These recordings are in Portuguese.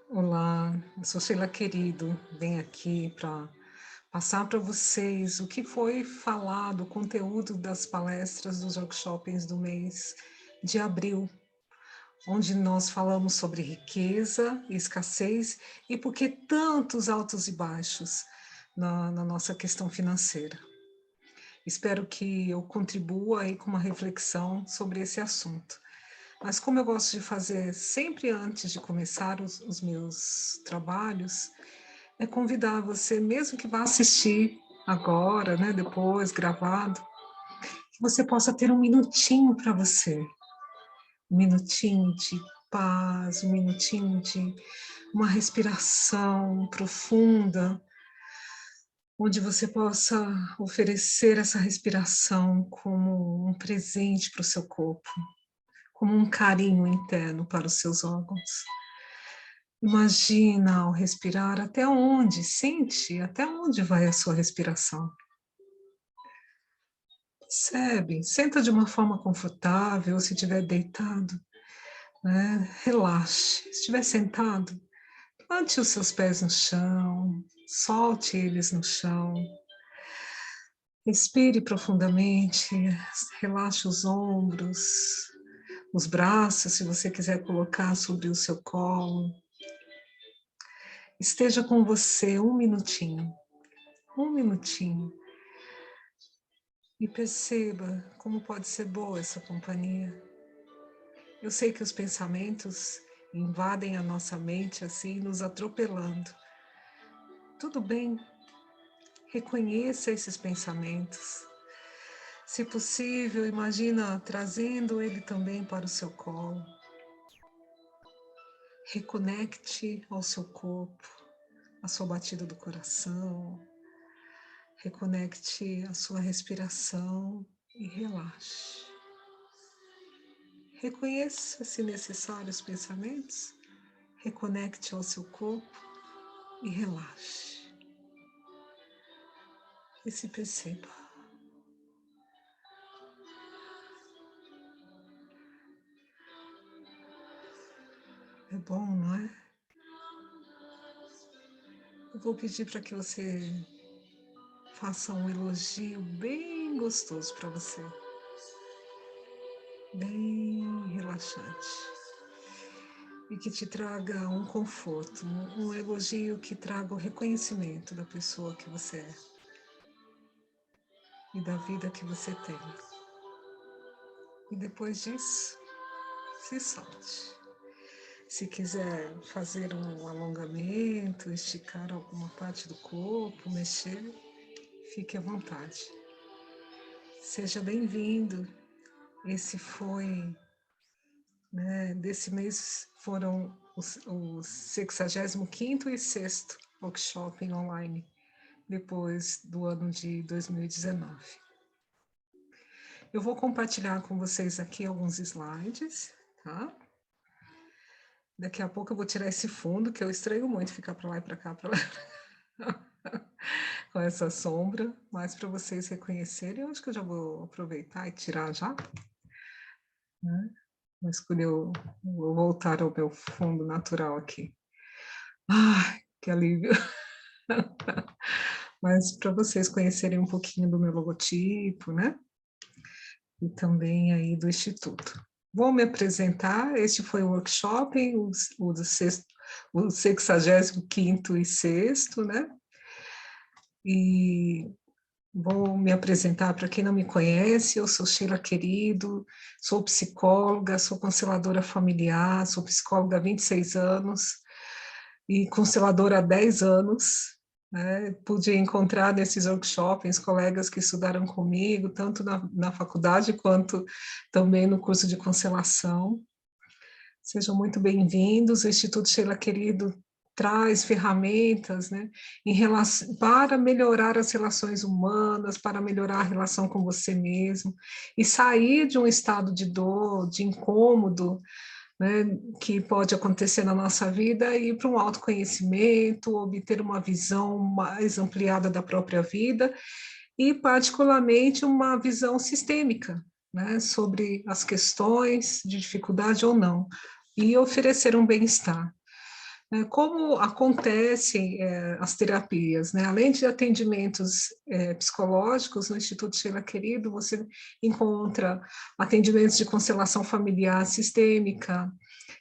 Olá, eu sou Sheila Querido, venho aqui para passar para vocês o que foi falado, o conteúdo das palestras dos workshops do mês de abril, onde nós falamos sobre riqueza e escassez e por que tantos altos e baixos na nossa questão financeira. Espero que eu contribua aí com uma reflexão sobre esse assunto. Mas como eu gosto de fazer sempre antes de começar os meus trabalhos, é convidar você, mesmo que vá assistir agora, né, depois, gravado, que você possa ter um minutinho para você. Um minutinho de paz, um minutinho de uma respiração profunda, onde você possa oferecer essa respiração como um presente para o seu corpo, como um carinho interno para os seus órgãos. Imagina ao respirar até onde, sente até onde vai a sua respiração. Percebe, senta de uma forma confortável, se estiver deitado, né? Relaxe. Se estiver sentado, plante os seus pés no chão, solte eles no chão. Respire profundamente, relaxe os ombros, os braços, se você quiser colocar sobre o seu colo. Esteja com você um minutinho, e perceba como pode ser boa essa companhia. Eu sei que os pensamentos invadem a nossa mente assim, nos atropelando. Tudo bem, reconheça esses pensamentos. Se possível, imagina trazendo ele também para o seu colo. Reconecte ao seu corpo, a sua batida do coração. Reconecte a sua respiração e relaxe. Reconheça, se necessário, os pensamentos. Reconecte ao seu corpo e relaxe. E se perceba. É bom, não é? Eu vou pedir para que você faça um elogio bem gostoso para você. Bem relaxante. E que te traga um conforto, um elogio que traga o reconhecimento da pessoa que você é. E da vida que você tem. E depois disso, se solte. Se quiser fazer um alongamento, esticar alguma parte do corpo, mexer, fique à vontade. Seja bem-vindo. Esse foi, desse mês foram o 65º e 6º workshop online, depois do ano de 2019. Eu vou compartilhar com vocês aqui alguns slides, tá? Daqui a pouco eu vou tirar esse fundo, que eu estranho muito ficar para lá e para cá, com essa sombra, mas para vocês reconhecerem, eu acho que eu já vou aproveitar e tirar já. Né? Vou escolher, vou voltar ao meu fundo natural aqui. Ai, que alívio! Mas para vocês conhecerem um pouquinho do meu logotipo, né? E também aí do Instituto. Vou me apresentar, este foi o workshop, o 65º e 6º, né? E vou me apresentar para quem não me conhece, eu sou Sheila Querido, sou psicóloga, sou consteladora familiar, sou psicóloga há 26 anos e consteladora há 10 anos. Né? Pude encontrar nesses workshops colegas que estudaram comigo, tanto na faculdade quanto também no curso de constelação. Sejam muito bem-vindos, o Instituto Sheila Querido traz ferramentas, né, para melhorar as relações humanas, para melhorar a relação com você mesmo, e sair de um estado de dor, de incômodo, né, que pode acontecer na nossa vida, e ir para um autoconhecimento, obter uma visão mais ampliada da própria vida, e particularmente uma visão sistêmica, né, sobre as questões de dificuldade ou não, e oferecer um bem-estar. Como acontecem as terapias, né? Além de atendimentos psicológicos, no Instituto Sheila Querido, você encontra atendimentos de constelação familiar sistêmica,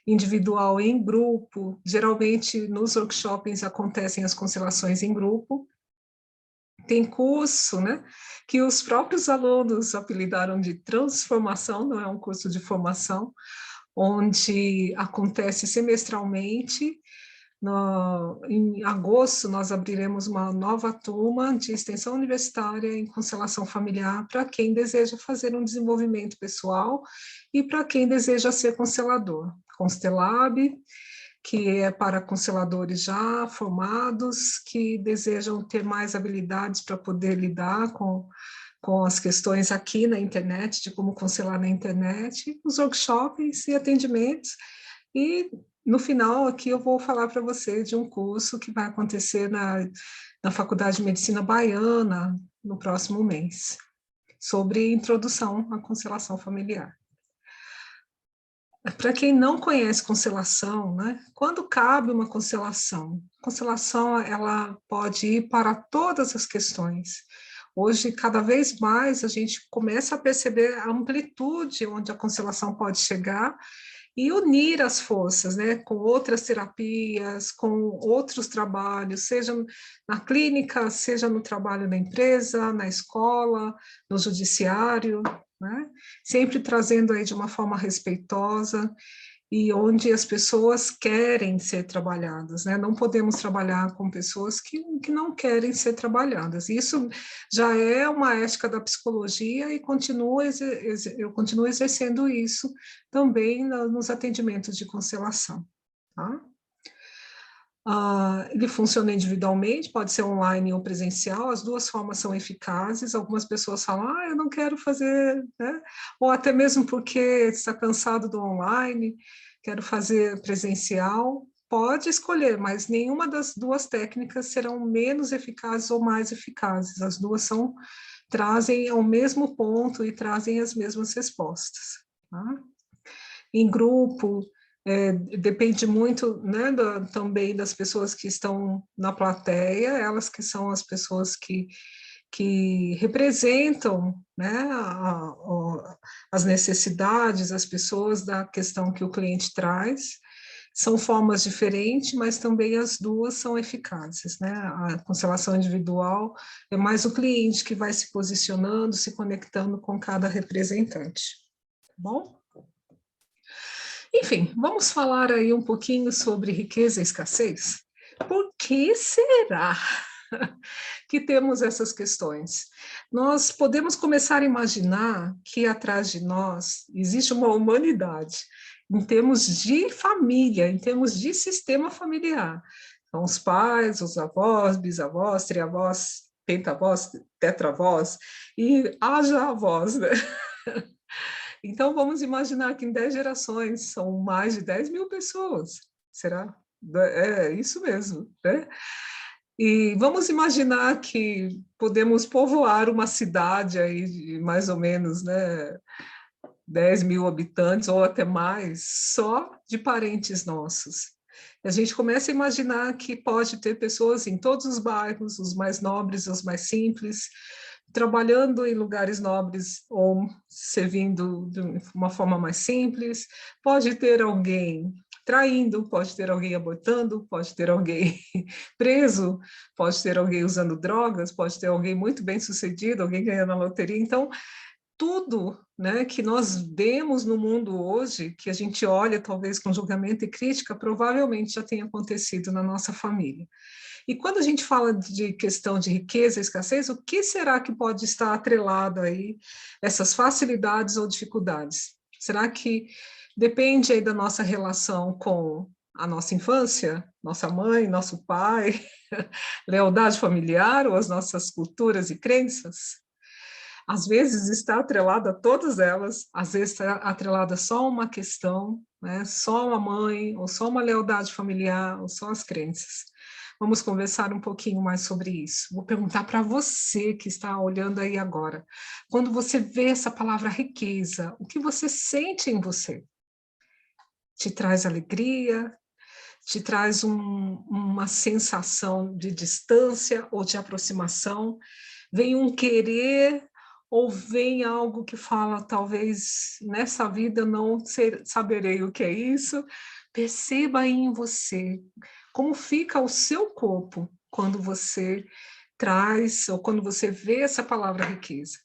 individual e em grupo. Geralmente, nos workshops acontecem as constelações em grupo. Tem curso, né, que os próprios alunos apelidaram de transformação, não é um curso de formação, onde acontece semestralmente. Em agosto, nós abriremos uma nova turma de extensão universitária em constelação familiar para quem deseja fazer um desenvolvimento pessoal e para quem deseja ser constelador. Constelab, que é para consteladores já formados, que desejam ter mais habilidades para poder lidar com as questões aqui na internet, de como constelar na internet, os workshops e atendimentos. E no final aqui eu vou falar para você de um curso que vai acontecer na Faculdade de Medicina Baiana no próximo mês, sobre introdução à constelação familiar. Para quem não conhece constelação, né, quando cabe uma constelação? Constelação, ela pode ir para todas as questões. Hoje, cada vez mais, a gente começa a perceber a amplitude onde a constelação pode chegar e unir as forças, né, com outras terapias, com outros trabalhos, seja na clínica, seja no trabalho da empresa, na escola, no judiciário, né, sempre trazendo aí de uma forma respeitosa e onde as pessoas querem ser trabalhadas, né? Não podemos trabalhar com pessoas que não querem ser trabalhadas. Isso já é uma ética da psicologia e eu continuo exercendo isso também nos atendimentos de constelação, tá? Ele funciona individualmente, pode ser online ou presencial, as duas formas são eficazes. Algumas pessoas falam, eu não quero fazer, né? Ou até mesmo porque está cansado do online, quero fazer presencial. Pode escolher, mas nenhuma das duas técnicas serão menos eficazes ou mais eficazes. As duas trazem ao mesmo ponto e trazem as mesmas respostas, tá? Em grupo, depende muito, né, também das pessoas que estão na plateia, elas que são as pessoas que representam, né, as necessidades, as pessoas da questão que o cliente traz. São formas diferentes, mas também as duas são eficazes, né? A constelação individual é mais o cliente que vai se posicionando, se conectando com cada representante, tá bom? Enfim, vamos falar aí um pouquinho sobre riqueza e escassez? Por que será que temos essas questões? Nós podemos começar a imaginar que atrás de nós existe uma humanidade, em termos de família, em termos de sistema familiar. Então, os pais, os avós, bisavós, triavós, pentavós, tetravós, e haja avós, né? Então, vamos imaginar que em 10 gerações são mais de 10 mil pessoas. Será? É isso mesmo, né? E vamos imaginar que podemos povoar uma cidade aí de mais ou menos, né, 10 mil habitantes ou até mais, só de parentes nossos. E a gente começa a imaginar que pode ter pessoas em todos os bairros, os mais nobres, os mais simples, trabalhando em lugares nobres ou servindo de uma forma mais simples. Pode ter alguém traindo, pode ter alguém abortando, pode ter alguém preso, pode ter alguém usando drogas, pode ter alguém muito bem sucedido, alguém ganhando a loteria. Então, tudo, né, que nós vemos no mundo hoje, que a gente olha talvez com julgamento e crítica, provavelmente já tem acontecido na nossa família. E quando a gente fala de questão de riqueza e escassez, o que será que pode estar atrelado aí, essas facilidades ou dificuldades? Será que depende aí da nossa relação com a nossa infância, nossa mãe, nosso pai, lealdade familiar ou as nossas culturas e crenças? Às vezes está atrelada a todas elas, às vezes está atrelada só a uma questão, né? Só uma mãe, ou só uma lealdade familiar, ou só as crenças. Vamos conversar um pouquinho mais sobre isso. Vou perguntar para você que está olhando aí agora. Quando você vê essa palavra riqueza, o que você sente em você? Te traz alegria? te traz uma sensação de distância ou de aproximação? Vem um querer ou vem algo que fala, talvez nessa vida não saberei o que é isso? Perceba aí em você como fica o seu corpo quando você traz ou quando você vê essa palavra riqueza.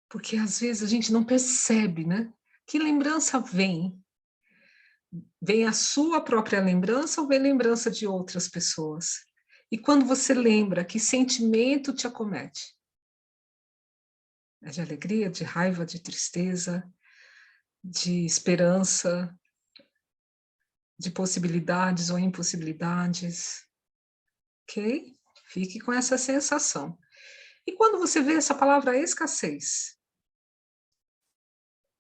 Porque às vezes a gente não percebe, né? Que lembrança vem? Vem a sua própria lembrança ou vem lembrança de outras pessoas? E quando você lembra, que sentimento te acomete? É de alegria, de raiva, de tristeza, de esperança, de possibilidades ou impossibilidades? Ok? Fique com essa sensação. E quando você vê essa palavra escassez,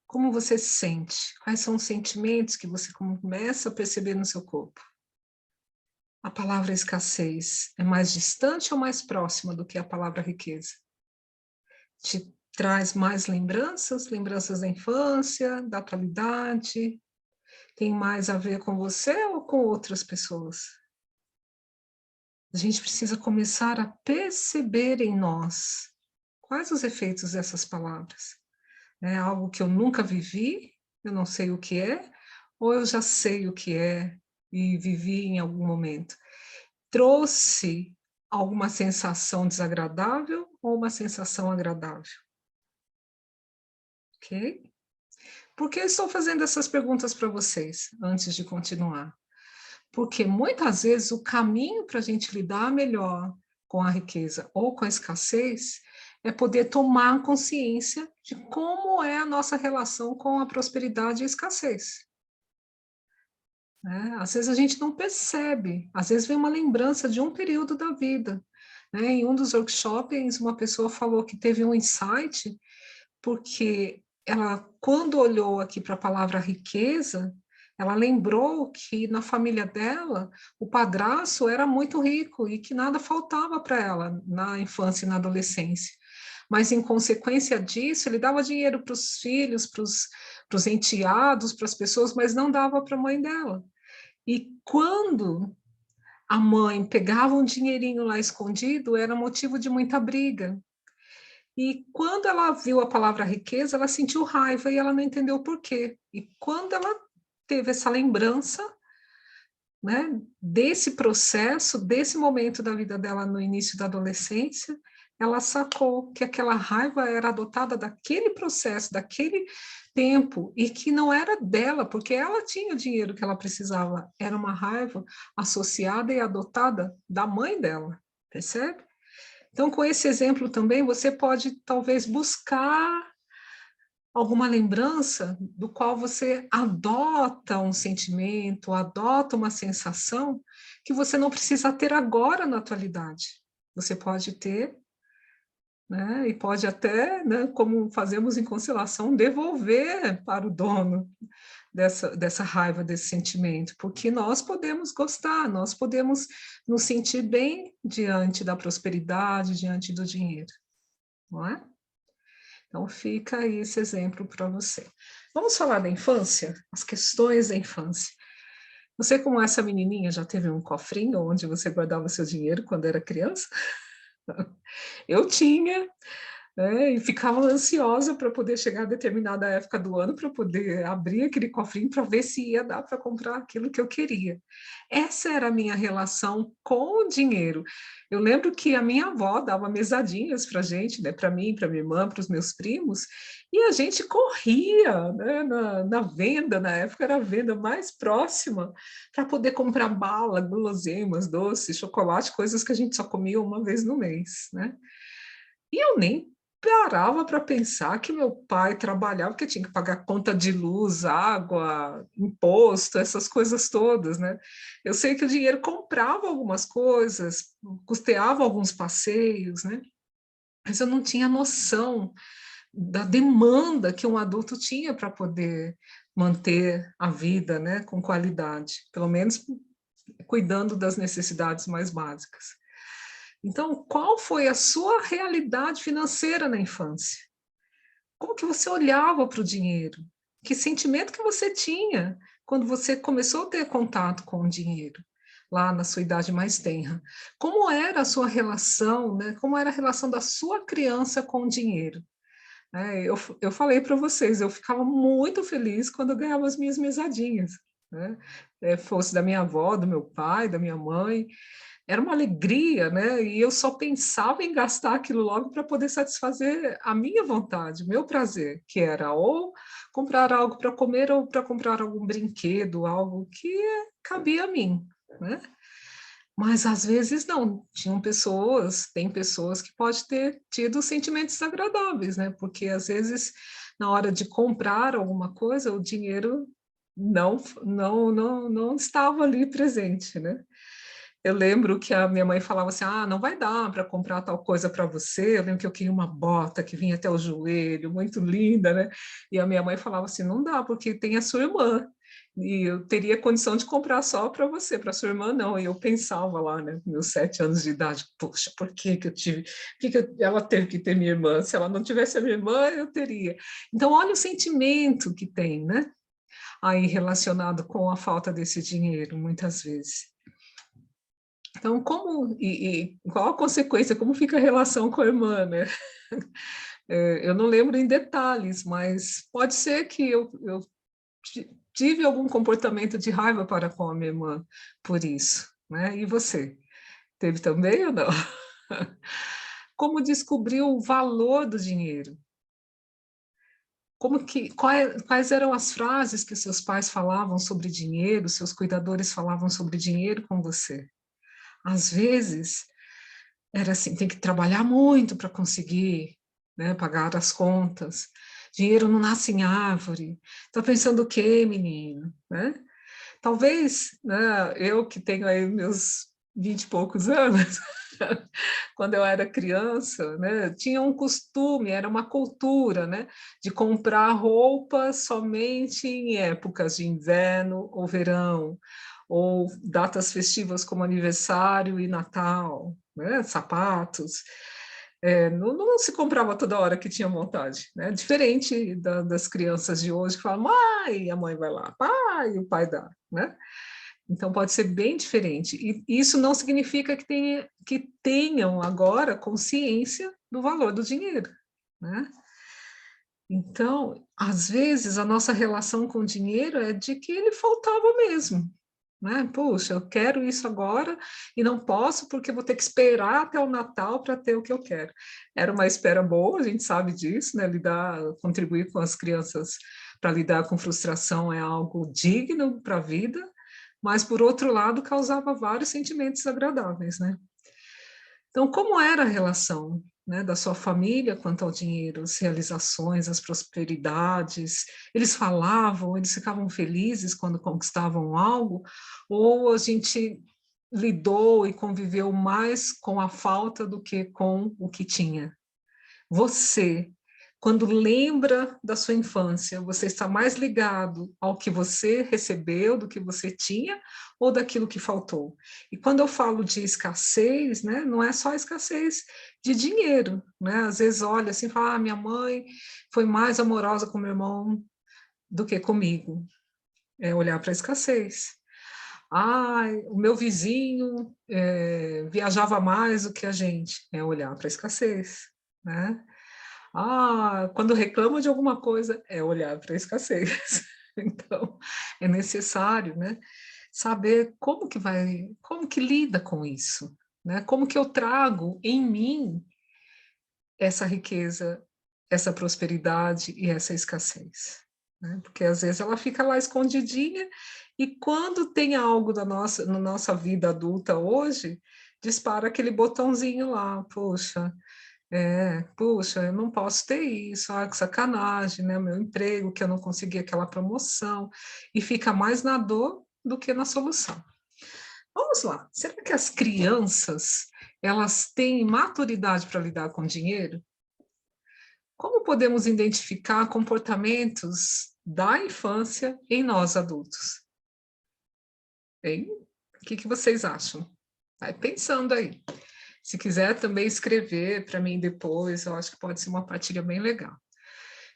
como você se sente? Quais são os sentimentos que você começa a perceber no seu corpo? A palavra escassez é mais distante ou mais próxima do que a palavra riqueza? Te traz mais lembranças? Lembranças da infância, da atualidade? Tem mais a ver com você ou com outras pessoas? A gente precisa começar a perceber em nós quais os efeitos dessas palavras. É algo que eu nunca vivi, eu não sei o que é, ou eu já sei o que é e vivi em algum momento. Trouxe alguma sensação desagradável ou uma sensação agradável? Ok? Por que eu estou fazendo essas perguntas para vocês, antes de continuar? Porque muitas vezes o caminho para a gente lidar melhor com a riqueza ou com a escassez é poder tomar consciência de como é a nossa relação com a prosperidade e a escassez. Né? Às vezes a gente não percebe, às vezes vem uma lembrança de um período da vida. Né? Em um dos workshops, uma pessoa falou que teve um insight, porque ela, quando olhou aqui para a palavra riqueza, ela lembrou que na família dela, o padrasto era muito rico e que nada faltava para ela na infância e na adolescência. Mas, em consequência disso, ele dava dinheiro para os filhos, para os enteados, para as pessoas, mas não dava para a mãe dela. E quando a mãe pegava um dinheirinho lá escondido, era motivo de muita briga. E quando ela viu a palavra riqueza, ela sentiu raiva e ela não entendeu o porquê. E quando ela teve essa lembrança, né, desse processo, desse momento da vida dela no início da adolescência, ela sacou que aquela raiva era adotada daquele processo, daquele tempo, e que não era dela, porque ela tinha o dinheiro que ela precisava. Era uma raiva associada e adotada da mãe dela, percebe? Então, com esse exemplo também, você pode talvez buscar alguma lembrança do qual você adota um sentimento, adota uma sensação que você não precisa ter agora na atualidade. Você pode ter, né, e pode até, né, como fazemos em constelação, devolver para o dono dessa raiva, desse sentimento, porque nós podemos gostar, nós podemos nos sentir bem diante da prosperidade, diante do dinheiro, não é? Então, fica aí esse exemplo para você. Vamos falar da infância? As questões da infância. Você, como essa menininha, já teve um cofrinho onde você guardava seu dinheiro quando era criança? Eu tinha, né, e ficava ansiosa para poder chegar a determinada época do ano para poder abrir aquele cofrinho para ver se ia dar para comprar aquilo que eu queria. Essa era a minha relação com o dinheiro. Eu lembro que a minha avó dava mesadinhas para a gente, né, para mim, para minha irmã, para os meus primos, e a gente corria, né, na venda, na época era a venda mais próxima, para poder comprar bala, guloseimas, doces, chocolate, coisas que a gente só comia uma vez no mês, né? E eu nem parava para pensar que meu pai trabalhava, porque tinha que pagar conta de luz, água, imposto, essas coisas todas, né? Eu sei que o dinheiro comprava algumas coisas, custeava alguns passeios, né? Mas eu não tinha noção da demanda que um adulto tinha para poder manter a vida, né, com qualidade, pelo menos cuidando das necessidades mais básicas. Então, qual foi a sua realidade financeira na infância? Como que você olhava para o dinheiro? Que sentimento que você tinha quando você começou a ter contato com o dinheiro, lá na sua idade mais tenra, como era a sua relação, né? Como era a relação da sua criança com o dinheiro? Eu falei para vocês, eu ficava muito feliz quando eu ganhava as minhas mesadinhas, né? Fosse da minha avó, do meu pai, da minha mãe, era uma alegria, né? E eu só pensava em gastar aquilo logo para poder satisfazer a minha vontade, o meu prazer, que era ou comprar algo para comer ou para comprar algum brinquedo, algo que cabia a mim, né? Mas às vezes não, tem pessoas que podem ter tido sentimentos desagradáveis, né? Porque às vezes na hora de comprar alguma coisa, o dinheiro não estava ali presente, né? Eu lembro que a minha mãe falava assim: ah, não vai dar para comprar tal coisa para você. Eu lembro que eu queria uma bota que vinha até o joelho, muito linda, né? E a minha mãe falava assim: não dá, porque tem a sua irmã. E eu teria condição de comprar só para você, para sua irmã não. E eu pensava lá, né, meus 7 anos de idade, poxa, por que que eu tive, ela teve que ter minha irmã? Se ela não tivesse a minha irmã, eu teria. Então, olha o sentimento que tem, né? Aí relacionado com a falta desse dinheiro, muitas vezes. Então, qual a consequência, como fica a relação com a irmã, né? Eu não lembro em detalhes, mas pode ser que eu tive algum comportamento de raiva para com a minha irmã por isso, né? E você? Teve também ou não? Como descobriu o valor do dinheiro? Quais eram as frases que seus pais falavam sobre dinheiro, seus cuidadores falavam sobre dinheiro com você? Às vezes, era assim, tem que trabalhar muito para conseguir, né, pagar as contas. Dinheiro não nasce em árvore. Está pensando o quê, menino? Né? Talvez, né, eu que tenho aí meus 20 e poucos anos, quando eu era criança, né, tinha um costume, era uma cultura, né, de comprar roupas somente em épocas de inverno ou verão, ou datas festivas como aniversário e Natal, né, sapatos. Não se comprava toda hora que tinha vontade, né? Diferente das crianças de hoje que falam, mãe, a mãe vai lá, pai, o pai dá, né? Então pode ser bem diferente. E isso não significa que tenham agora consciência do valor do dinheiro, né? Então, às vezes, a nossa relação com o dinheiro é de que ele faltava mesmo, né? Puxa, eu quero isso agora e não posso porque vou ter que esperar até o Natal para ter o que eu quero. Era uma espera boa, a gente sabe disso, né? Contribuir com as crianças para lidar com frustração é algo digno para a vida, mas por outro lado causava vários sentimentos agradáveis, né? Então, como era a relação, né, da sua família quanto ao dinheiro, as realizações, as prosperidades? Eles falavam, eles ficavam felizes quando conquistavam algo? Ou a gente lidou e conviveu mais com a falta do que com o que tinha? Você, quando lembra da sua infância, você está mais ligado ao que você recebeu, do que você tinha, ou daquilo que faltou? E quando eu falo de escassez, né, não é só escassez de dinheiro, né? Às vezes olha assim e fala, minha mãe foi mais amorosa com meu irmão do que comigo. É olhar para a escassez. O meu vizinho viajava mais do que a gente. É olhar para a escassez, né? Quando reclama de alguma coisa, é olhar para a escassez. Então, é necessário, né, saber como que lida com isso, né? Como que eu trago em mim essa riqueza, essa prosperidade e essa escassez, né? Porque às vezes ela fica lá escondidinha e quando tem algo na nossa vida adulta hoje, dispara aquele botãozinho lá, poxa, puxa, eu não posso ter isso, que sacanagem, né? Meu emprego, que eu não consegui aquela promoção, e fica mais na dor do que na solução. Vamos lá, será que as crianças, elas têm maturidade para lidar com dinheiro? Como podemos identificar comportamentos da infância em nós adultos? Hein? O que vocês acham? Vai pensando aí. Se quiser também escrever para mim depois, eu acho que pode ser uma partilha bem legal.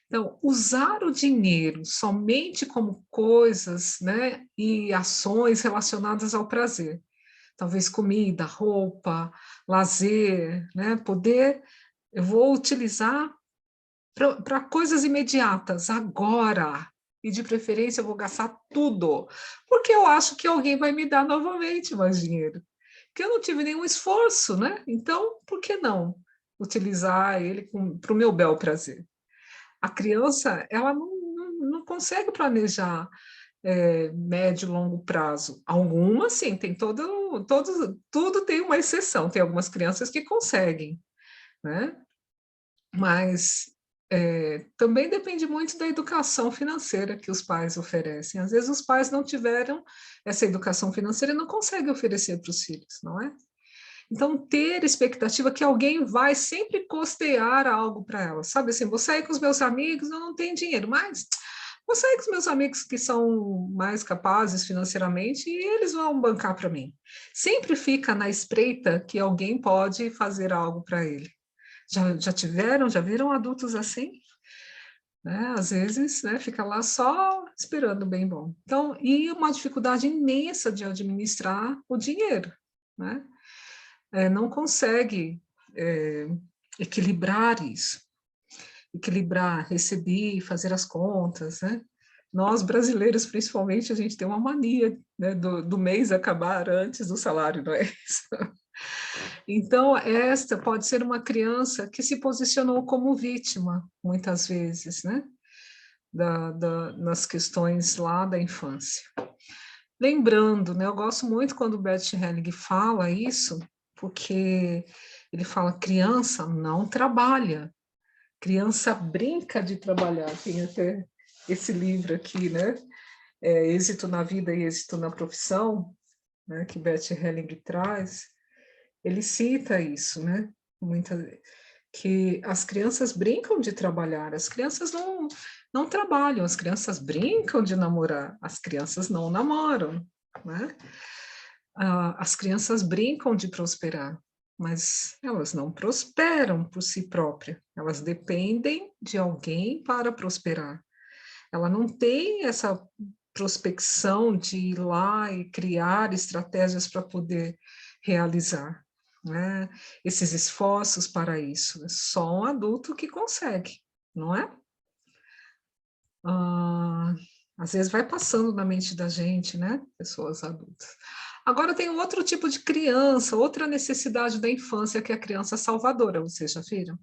Então, usar o dinheiro somente como coisas, né, e ações relacionadas ao prazer, talvez comida, roupa, lazer, né, poder, eu vou utilizar para coisas imediatas, agora, e de preferência eu vou gastar tudo, porque eu acho que alguém vai me dar novamente mais dinheiro, que eu não tive nenhum esforço, né? Então, por que não utilizar ele para o meu bel prazer? A criança, ela não consegue planejar médio e longo prazo. Algumas, sim, tem tudo tem uma exceção. Tem algumas crianças que conseguem, né? Mas também depende muito da educação financeira que os pais oferecem. Às vezes os pais não tiveram essa educação financeira e não conseguem oferecer para os filhos, não é? Então, ter expectativa que alguém vai sempre costear algo para ela, sabe assim, vou sair com os meus amigos, eu não tenho dinheiro, mas vou sair com os meus amigos que são mais capazes financeiramente e eles vão bancar para mim. Sempre fica na espreita que alguém pode fazer algo para ele. Já viram adultos assim? Né? Às vezes, né, fica lá só esperando o bem bom. Então, e uma dificuldade imensa de administrar o dinheiro, né? Não consegue equilibrar isso, equilibrar, receber, fazer as contas, né? Nós, brasileiros, principalmente, a gente tem uma mania, né, do mês acabar antes do salário, não é isso? Então, esta pode ser uma criança que se posicionou como vítima, muitas vezes, né? Nas questões lá da infância. Lembrando, né, eu gosto muito quando o Bert Helling fala isso, porque ele fala, criança não trabalha, criança brinca de trabalhar. Tem até esse livro aqui, né? Êxito na vida e êxito na profissão, né, que Bert Helling traz. Ele cita isso, né? Que as crianças brincam de trabalhar, as crianças não trabalham, as crianças brincam de namorar, as crianças não namoram, né? As crianças brincam de prosperar, mas elas não prosperam por si próprias, elas dependem de alguém para prosperar. Ela não tem essa prospecção de ir lá e criar estratégias para poder realizar, né? Esses esforços para isso. É só um adulto que consegue, não é? Às vezes vai passando na mente da gente, né? Pessoas adultas. Agora tem um outro tipo de criança, outra necessidade da infância, que é a criança salvadora, vocês já viram?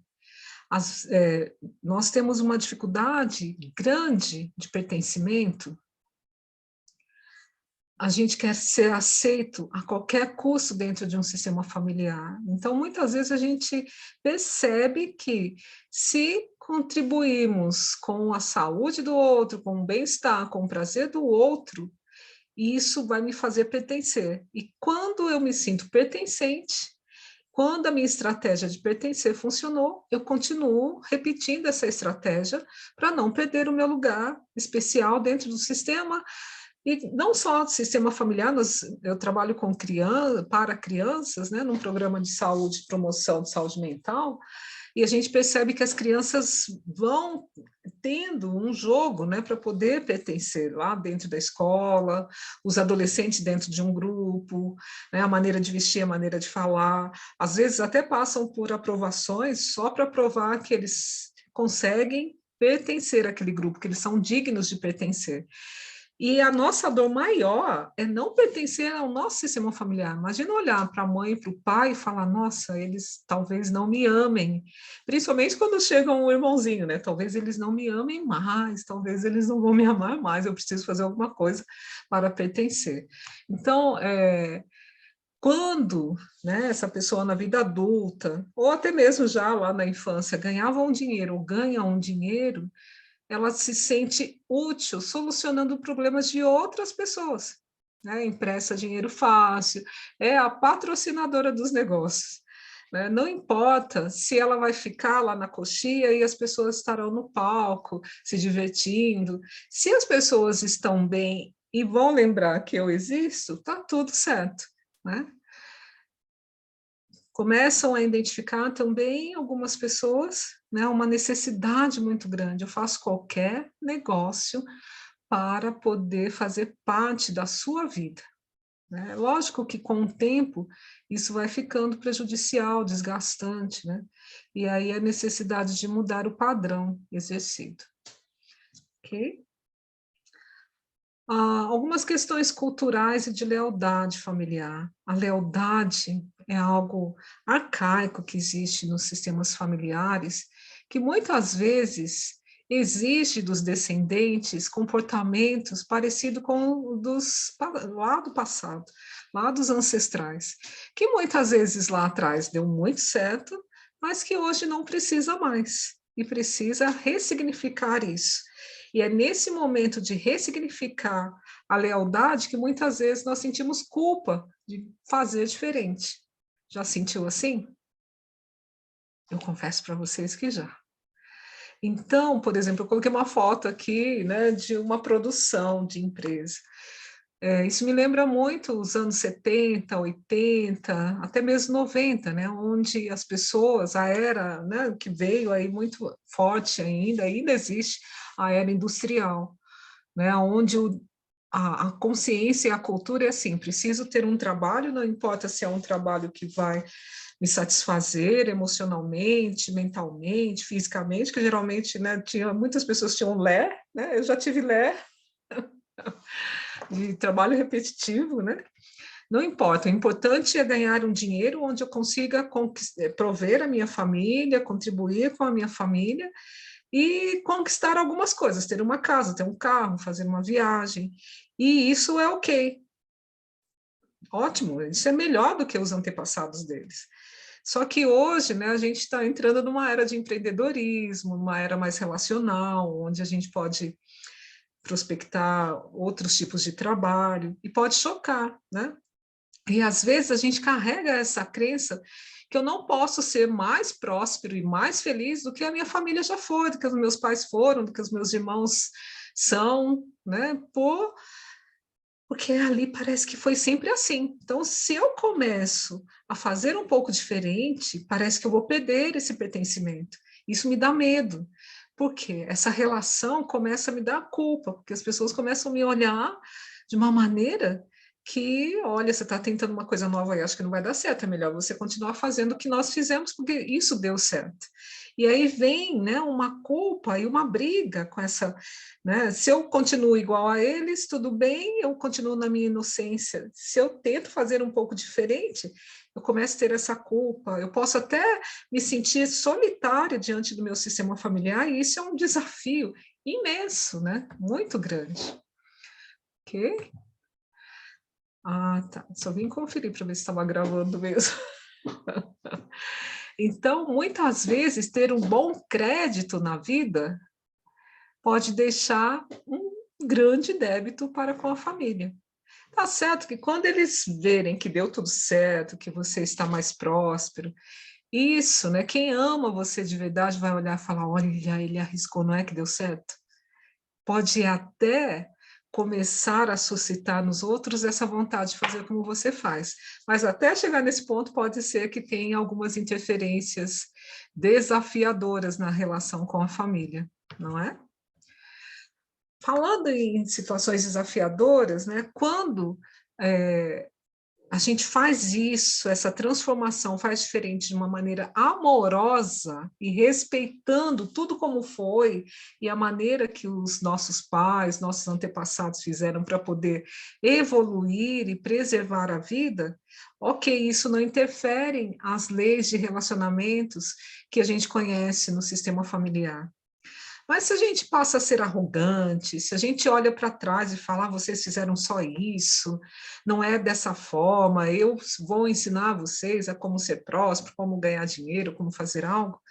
Nós temos uma dificuldade grande de pertencimento. A gente quer ser aceito a qualquer custo dentro de um sistema familiar. Então, muitas vezes a gente percebe que se contribuirmos com a saúde do outro, com o bem-estar, com o prazer do outro, isso vai me fazer pertencer. E quando eu me sinto pertencente, quando a minha estratégia de pertencer funcionou, eu continuo repetindo essa estratégia para não perder o meu lugar especial dentro do sistema. E não só sistema familiar, eu trabalho com para crianças, né, num programa de saúde, promoção de saúde mental, e a gente percebe que as crianças vão tendo um jogo, né, para poder pertencer lá dentro da escola, os adolescentes dentro de um grupo, né, a maneira de vestir, a maneira de falar, às vezes até passam por aprovações só para provar que eles conseguem pertencer àquele grupo, que eles são dignos de pertencer. E a nossa dor maior é não pertencer ao nosso sistema familiar. Imagina olhar para a mãe e para o pai e falar, nossa, eles talvez não me amem. Principalmente quando chega um irmãozinho, né? Talvez eles não me amem mais, talvez eles não vão me amar mais, eu preciso fazer alguma coisa para pertencer. Então, quando, né, essa pessoa na vida adulta, ou até mesmo já lá na infância, ganhava um dinheiro ou ganha um dinheiro, ela se sente útil solucionando problemas de outras pessoas, né? Empresta dinheiro fácil, é a patrocinadora dos negócios, né? Não importa se ela vai ficar lá na coxia e as pessoas estarão no palco se divertindo, se as pessoas estão bem e vão lembrar que eu existo, tá tudo certo, né? começam a identificar também algumas pessoas, né, uma necessidade muito grande. Eu faço qualquer negócio para poder fazer parte da sua vida, né? Lógico que com o tempo isso vai ficando prejudicial, desgastante, né? E aí a necessidade de mudar o padrão exercido, ok? Algumas questões culturais e de lealdade familiar. A lealdade é algo arcaico que existe nos sistemas familiares, que muitas vezes exige dos descendentes comportamentos parecidos com o lá do passado, lá dos ancestrais, que muitas vezes lá atrás deu muito certo, mas que hoje não precisa mais, e precisa ressignificar isso. E é nesse momento de ressignificar a lealdade que muitas vezes nós sentimos culpa de fazer diferente. Já sentiu assim? Eu confesso para vocês que já. Então, por exemplo, eu coloquei uma foto aqui, né, de uma produção de empresa. Isso me lembra muito os anos 70, 80, até mesmo 90, né, onde as pessoas, a era, né, que veio aí muito forte ainda existe a era industrial, né, onde a consciência e a cultura é assim, preciso ter um trabalho, não importa se é um trabalho que vai me satisfazer emocionalmente, mentalmente, fisicamente, que geralmente, né, muitas pessoas tinham LER, né, eu já tive LER, de trabalho repetitivo, né? Não importa, o importante é ganhar um dinheiro onde eu consiga prover a minha família, contribuir com a minha família e conquistar algumas coisas, ter uma casa, ter um carro, fazer uma viagem. E isso é ok. Ótimo, isso é melhor do que os antepassados deles. Só que hoje, né, a gente está entrando numa era de empreendedorismo, uma era mais relacional, onde a gente pode prospectar outros tipos de trabalho e pode chocar, né? E às vezes a gente carrega essa crença que eu não posso ser mais próspero e mais feliz do que a minha família já foi, do que os meus pais foram, do que os meus irmãos são, né? Porque ali parece que foi sempre assim. Então, se eu começo a fazer um pouco diferente, parece que eu vou perder esse pertencimento. Isso me dá medo, porque essa relação começa a me dar culpa, porque as pessoas começam a me olhar de uma maneira que, olha, você está tentando uma coisa nova e acho que não vai dar certo, é melhor você continuar fazendo o que nós fizemos, porque isso deu certo. E aí vem, né, uma culpa e uma briga com essa, né? Se eu continuo igual a eles, tudo bem, eu continuo na minha inocência. Se eu tento fazer um pouco diferente, eu começo a ter essa culpa. Eu posso até me sentir solitária diante do meu sistema familiar, e isso é um desafio imenso, né? Muito grande. Ok? Ah, tá. Só vim conferir para ver se estava gravando mesmo. Então, muitas vezes, ter um bom crédito na vida pode deixar um grande débito para com a família. Tá certo que quando eles verem que deu tudo certo, que você está mais próspero, isso, né? Quem ama você de verdade vai olhar e falar: olha, ele arriscou, não é que deu certo? Pode até começar a suscitar nos outros essa vontade de fazer como você faz. Mas até chegar nesse ponto, pode ser que tenha algumas interferências desafiadoras na relação com a família, não é? Falando em situações desafiadoras, né, quando a gente faz isso, essa transformação faz diferente de uma maneira amorosa e respeitando tudo como foi e a maneira que os nossos pais, nossos antepassados fizeram para poder evoluir e preservar a vida, ok, isso não interfere as leis de relacionamentos que a gente conhece no sistema familiar. Mas se a gente passa a ser arrogante, se a gente olha para trás e fala, vocês fizeram só isso, não é dessa forma, eu vou ensinar vocês a como ser próspero, como ganhar dinheiro, como fazer algo,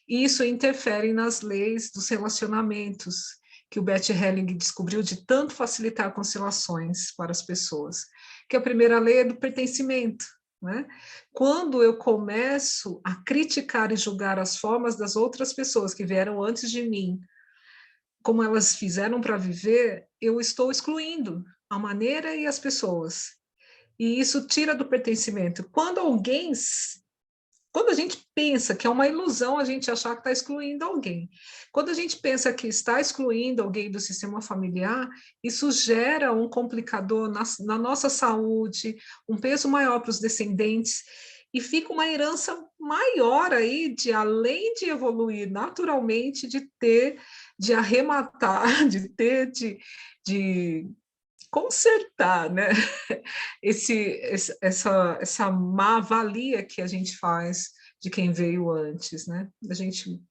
e isso interfere nas leis dos relacionamentos, que o Bert Helling descobriu de tanto facilitar conciliações para as pessoas, que a primeira lei é do pertencimento. Né? Quando eu começo a criticar e julgar as formas das outras pessoas que vieram antes de mim, como elas fizeram para viver, eu estou excluindo a maneira e as pessoas. E isso tira do pertencimento. Quando alguém quando a gente pensa que é uma ilusão a gente achar que está excluindo alguém. Quando a gente pensa que está excluindo alguém do sistema familiar, isso gera um complicador na nossa saúde, um peso maior para os descendentes, e fica uma herança maior aí de, além de evoluir naturalmente, de ter, de arrematar, de ter, de consertar, né? Essa má-valia que a gente faz de quem veio antes, né? A gente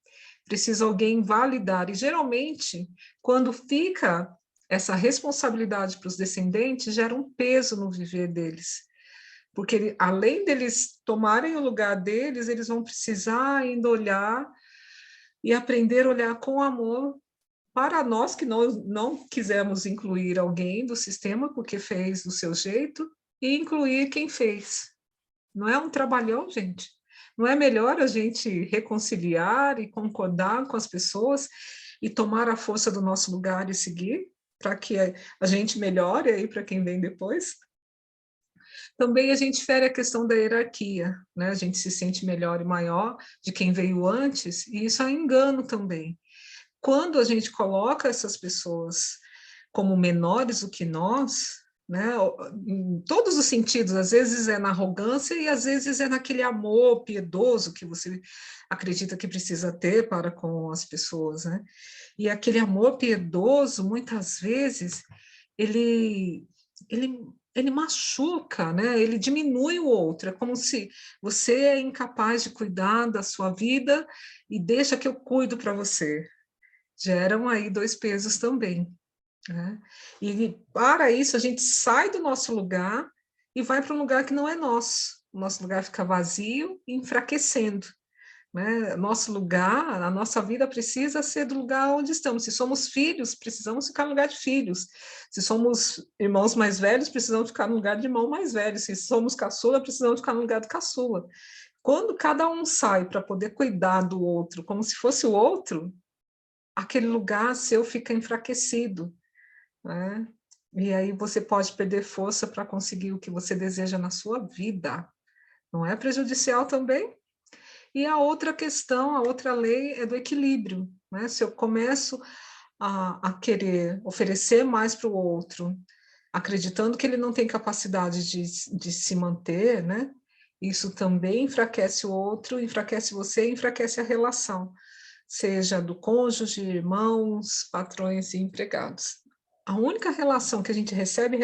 precisa alguém validar, e geralmente, quando fica essa responsabilidade para os descendentes, gera um peso no viver deles, porque além deles tomarem o lugar deles, eles vão precisar ainda olhar e aprender a olhar com amor para nós que não quisemos incluir alguém do sistema porque fez do seu jeito, e incluir quem fez. Não é um trabalhão, gente? Não é melhor a gente reconciliar e concordar com as pessoas e tomar a força do nosso lugar e seguir, para que a gente melhore aí para quem vem depois? Também a gente fere a questão da hierarquia, né? A gente se sente melhor e maior de quem veio antes, e isso é engano também. Quando a gente coloca essas pessoas como menores do que nós, né, em todos os sentidos, às vezes é na arrogância e às vezes é naquele amor piedoso que você acredita que precisa ter para com as pessoas, né? E aquele amor piedoso, muitas vezes, ele, ele machuca, né? Ele diminui o outro. É como se você é incapaz de cuidar da sua vida e deixa que eu cuido para você. Geram aí dois pesos também, né? E para isso a gente sai do nosso lugar e vai para um lugar que não é nosso. O nosso lugar fica vazio e enfraquecendo, né? Nosso lugar, a nossa vida precisa ser do lugar onde estamos. Se somos filhos, precisamos ficar no lugar de filhos. Se somos irmãos mais velhos, precisamos ficar no lugar de irmão mais velho. Se somos caçula, precisamos ficar no lugar do caçula. Quando cada um sai para poder cuidar do outro, como se fosse o outro, aquele lugar seu fica enfraquecido, né? E aí você pode perder força para conseguir o que você deseja na sua vida. Não é prejudicial também? E a outra questão, a outra lei é do equilíbrio, né? Se eu começo a querer oferecer mais para o outro, acreditando que ele não tem capacidade de se manter, né? Isso também enfraquece o outro, enfraquece você, enfraquece a relação, seja do cônjuge, irmãos, patrões e empregados. A única relação que a gente recebe,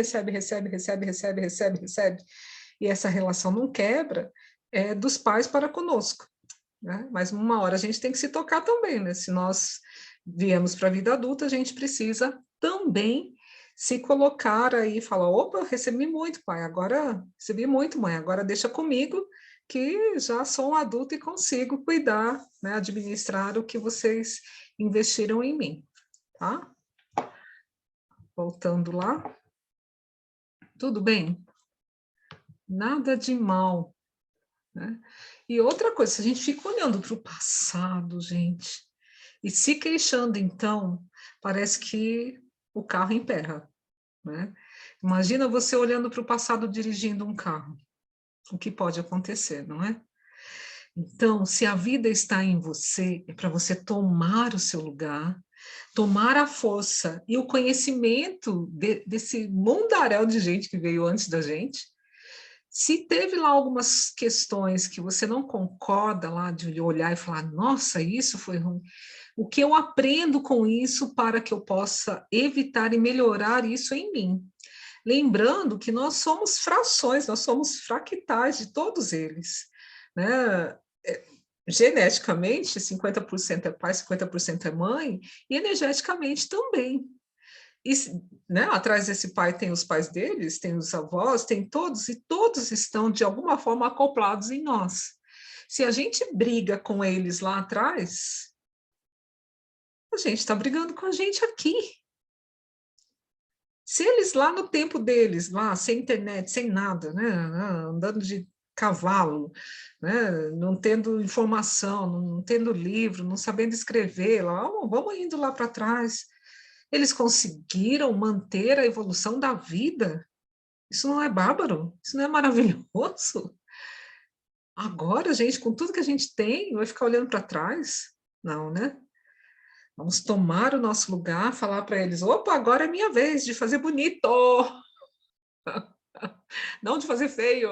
e essa relação não quebra, é dos pais para conosco, né? Mas uma hora a gente tem que se tocar também, né? Se nós viemos para a vida adulta, a gente precisa também se colocar aí e falar, opa, recebi muito, pai, agora recebi muito, mãe, agora deixa comigo, que já sou um adulto e consigo cuidar, né, administrar o que vocês investiram em mim, tá? Voltando lá. Tudo bem? Nada de mal, né? E outra coisa, se a gente fica olhando para o passado, gente, e se queixando, então, parece que o carro emperra, né? Imagina você olhando para o passado dirigindo um carro. O que pode acontecer, não é? Então, se a vida está em você, é para você tomar o seu lugar, tomar a força e o conhecimento desse mundaréu de gente que veio antes da gente. Se teve lá algumas questões que você não concorda lá de olhar e falar, nossa, isso foi ruim, o que eu aprendo com isso para que eu possa evitar e melhorar isso em mim? Lembrando que nós somos frações, nós somos fractais de todos eles, né? Geneticamente, 50% é pai, 50% é mãe, e energeticamente também. E, né, atrás desse pai tem os pais deles, tem os avós, tem todos, e todos estão, de alguma forma, acoplados em nós. Se a gente briga com eles lá atrás, a gente está brigando com a gente aqui. Se eles lá no tempo deles, lá sem internet, sem nada, né, andando de cavalo, né, não tendo informação, não tendo livro, não sabendo escrever, lá, vamos indo lá para trás. Eles conseguiram manter a evolução da vida. Isso não é bárbaro? Isso não é maravilhoso? Agora, gente, com tudo que a gente tem, vai ficar olhando para trás? Não, né? Vamos tomar o nosso lugar, falar para eles: opa, agora é minha vez de fazer bonito, não de fazer feio.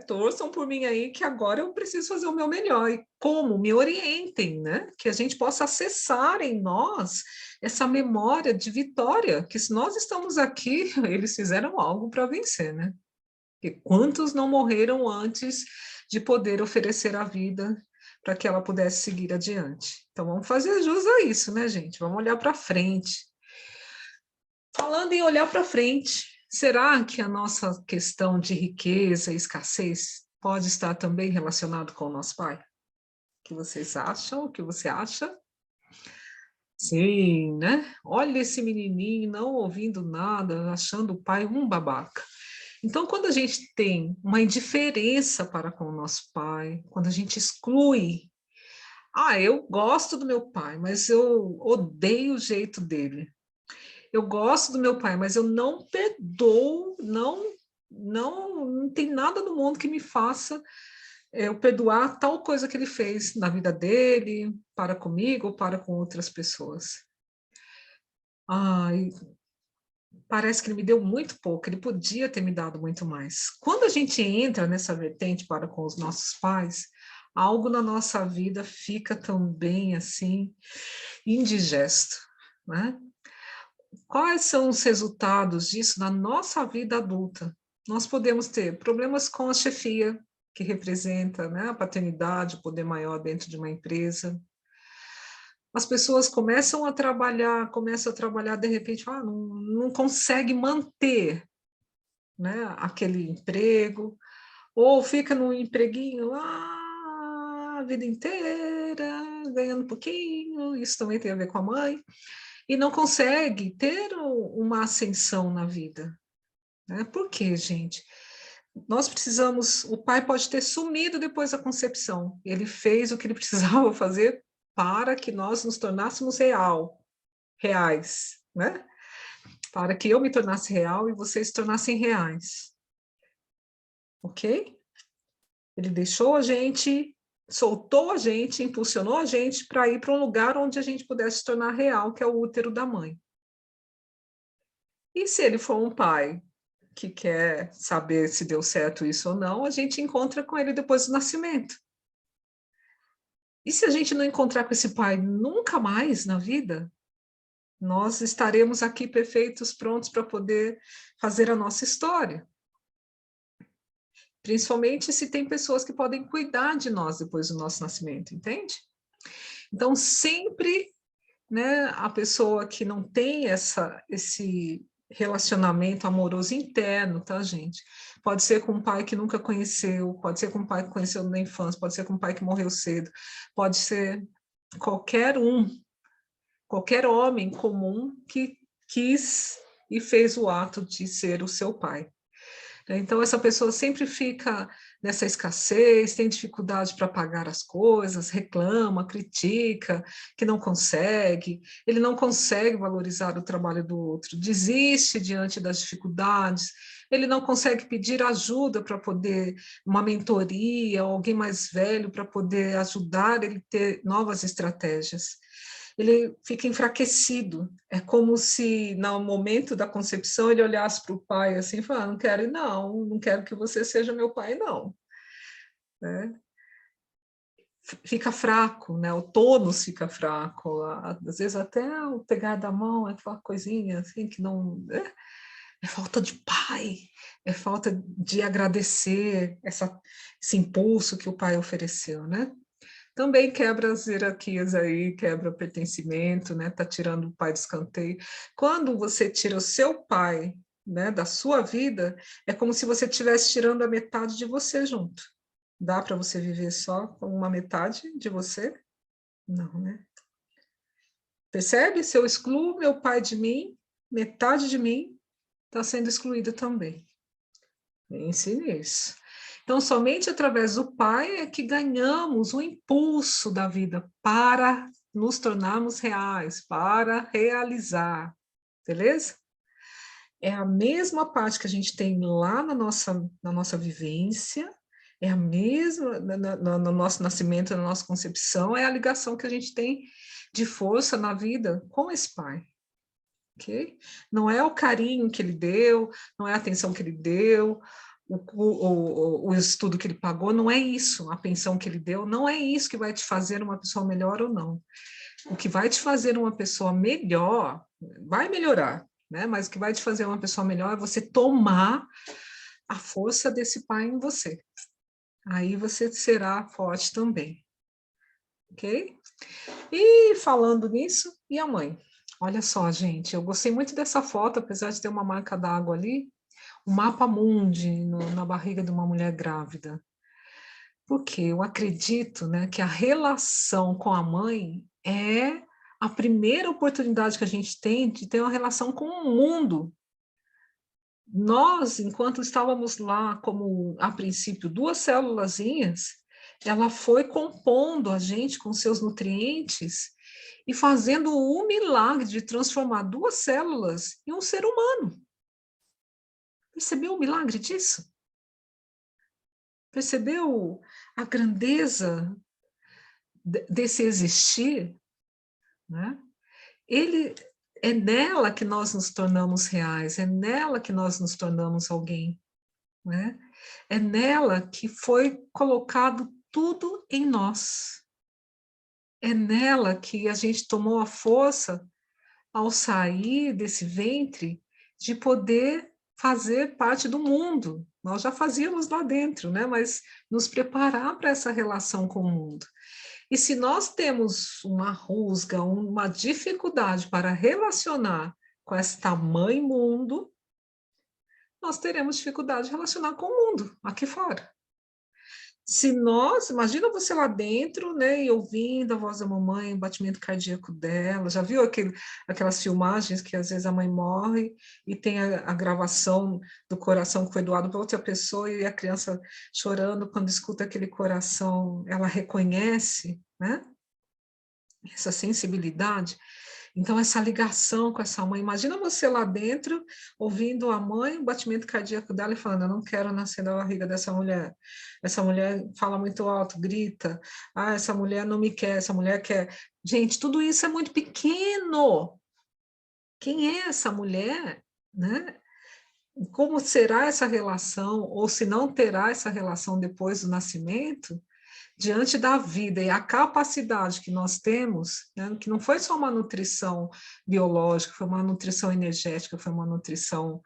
Torçam por mim aí que agora eu preciso fazer o meu melhor. E como? Me orientem, né? Que a gente possa acessar em nós essa memória de vitória, que se nós estamos aqui, eles fizeram algo para vencer, né? E quantos não morreram antes de poder oferecer a vida para que ela pudesse seguir adiante? Então vamos fazer jus a isso, né, gente? Vamos olhar para frente. Falando em olhar para frente, será que a nossa questão de riqueza e escassez pode estar também relacionado com o nosso pai? O que vocês acham? O que você acha? Sim, né? Olha esse menininho não ouvindo nada, achando o pai um babaca. Então, quando a gente tem uma indiferença para com o nosso pai, quando a gente exclui, eu gosto do meu pai, mas eu odeio o jeito dele. Eu gosto do meu pai, mas eu não perdoo, não tem nada no mundo que me faça eu perdoar tal coisa que ele fez na vida dele, para comigo ou para com outras pessoas. Ai, parece que ele me deu muito pouco, ele podia ter me dado muito mais. Quando a gente entra nessa vertente para com os nossos pais, algo na nossa vida fica também assim indigesto, né? Quais são os resultados disso na nossa vida adulta? Nós podemos ter problemas com a chefia, que representa, né, a paternidade, o poder maior dentro de uma empresa. As pessoas começam a trabalhar, de repente, não consegue manter, né, aquele emprego, ou fica no empreguinho lá a vida inteira, ganhando pouquinho, isso também tem a ver com a mãe, e não consegue ter uma ascensão na vida. Né? Por quê, gente? Nós precisamos, o pai pode ter sumido depois da concepção, ele fez o que ele precisava fazer para que nós nos tornássemos reais, né? Para que eu me tornasse real e vocês se tornassem reais, ok? Ele deixou a gente, soltou a gente, impulsionou a gente para ir para um lugar onde a gente pudesse se tornar real, que é o útero da mãe. E se ele for um pai que quer saber se deu certo isso ou não, a gente encontra com ele depois do nascimento. E se a gente não encontrar com esse pai nunca mais na vida, nós estaremos aqui perfeitos, prontos para poder fazer a nossa história. Principalmente se tem pessoas que podem cuidar de nós depois do nosso nascimento, entende? Então, sempre, né, a pessoa que não tem esse relacionamento amoroso interno, tá, gente? Pode ser com um pai que nunca conheceu, pode ser com um pai que conheceu na infância, pode ser com um pai que morreu cedo, pode ser qualquer qualquer homem comum que quis e fez o ato de ser o seu pai. Então, essa pessoa sempre fica nessa escassez, tem dificuldade para pagar as coisas, reclama, critica, que não consegue, ele não consegue valorizar o trabalho do outro, desiste diante das dificuldades, ele não consegue pedir ajuda para poder, uma mentoria, alguém mais velho para poder ajudar ele a ter novas estratégias. Ele fica enfraquecido. É como se, no momento da concepção, ele olhasse para o pai assim e falasse: não quero, não quero que você seja meu pai, não. Né? Fica fraco, né? O tônus fica fraco. Às vezes, até o pegar da mão é aquela coisinha assim que não. É falta de pai, é falta de agradecer esse impulso que o pai ofereceu, né? Também quebra as hierarquias aí, quebra o pertencimento, né? Tá tirando o pai do escanteio. Quando você tira o seu pai, né, da sua vida, é como se você estivesse tirando a metade de você junto. Dá para você viver só com uma metade de você? Não, né? Percebe? Se eu excluo meu pai de mim, metade de mim está sendo excluída também. Pense nisso. Então, somente através do Pai é que ganhamos o impulso da vida para nos tornarmos reais, para realizar, beleza? É a mesma parte que a gente tem lá na nossa vivência, É a mesma, no nosso nascimento, na nossa concepção, é a ligação que a gente tem de força na vida com esse pai. Okay? Não é o carinho que ele deu, não é a atenção que ele deu, o estudo que ele pagou, não é isso, a pensão que ele deu, não é isso que vai te fazer uma pessoa melhor ou não. O que vai te fazer uma pessoa melhor, vai melhorar, né? Mas o que vai te fazer uma pessoa melhor é você tomar a força desse pai em você. Aí você será forte também, ok? E falando nisso, e a mãe? Olha só, gente, eu gostei muito dessa foto, apesar de ter uma marca d'água ali, o mapa mundi na barriga de uma mulher grávida. Porque eu acredito, né, que a relação com a mãe é a primeira oportunidade que a gente tem de ter uma relação com o mundo. Nós, enquanto estávamos lá como, a princípio, duas célulazinhas, ela foi compondo a gente com seus nutrientes e fazendo o milagre de transformar duas células em um ser humano. Percebeu o milagre disso? Percebeu a grandeza desse existir? Né? Ele é nela que nós nos tornamos reais, é nela que nós nos tornamos alguém, né? É nela que foi colocado tudo em nós. É nela que a gente tomou a força ao sair desse ventre de poder fazer parte do mundo. Nós já fazíamos lá dentro, né? Mas nos preparar para essa relação com o mundo. E se nós temos uma rusga, uma dificuldade para relacionar com esta mãe mundo, nós teremos dificuldade de relacionar com o mundo aqui fora. Se nós, imagina você lá dentro, né, e ouvindo a voz da mamãe, o batimento cardíaco dela, já viu aquelas filmagens que às vezes a mãe morre e tem a gravação do coração que foi doado para outra pessoa e a criança chorando quando escuta aquele coração, ela reconhece, né, essa sensibilidade. Então, essa ligação com essa mãe, imagina você lá dentro, ouvindo a mãe, o batimento cardíaco dela e falando, eu não quero nascer da barriga dessa mulher. Essa mulher fala muito alto, grita. Ah, essa mulher não me quer, essa mulher quer. Gente, tudo isso é muito pequeno. Quem é essa mulher? Né? Como será essa relação? Ou se não terá essa relação depois do nascimento? Diante da vida e a capacidade que nós temos, né, que não foi só uma nutrição biológica, foi uma nutrição energética, foi uma nutrição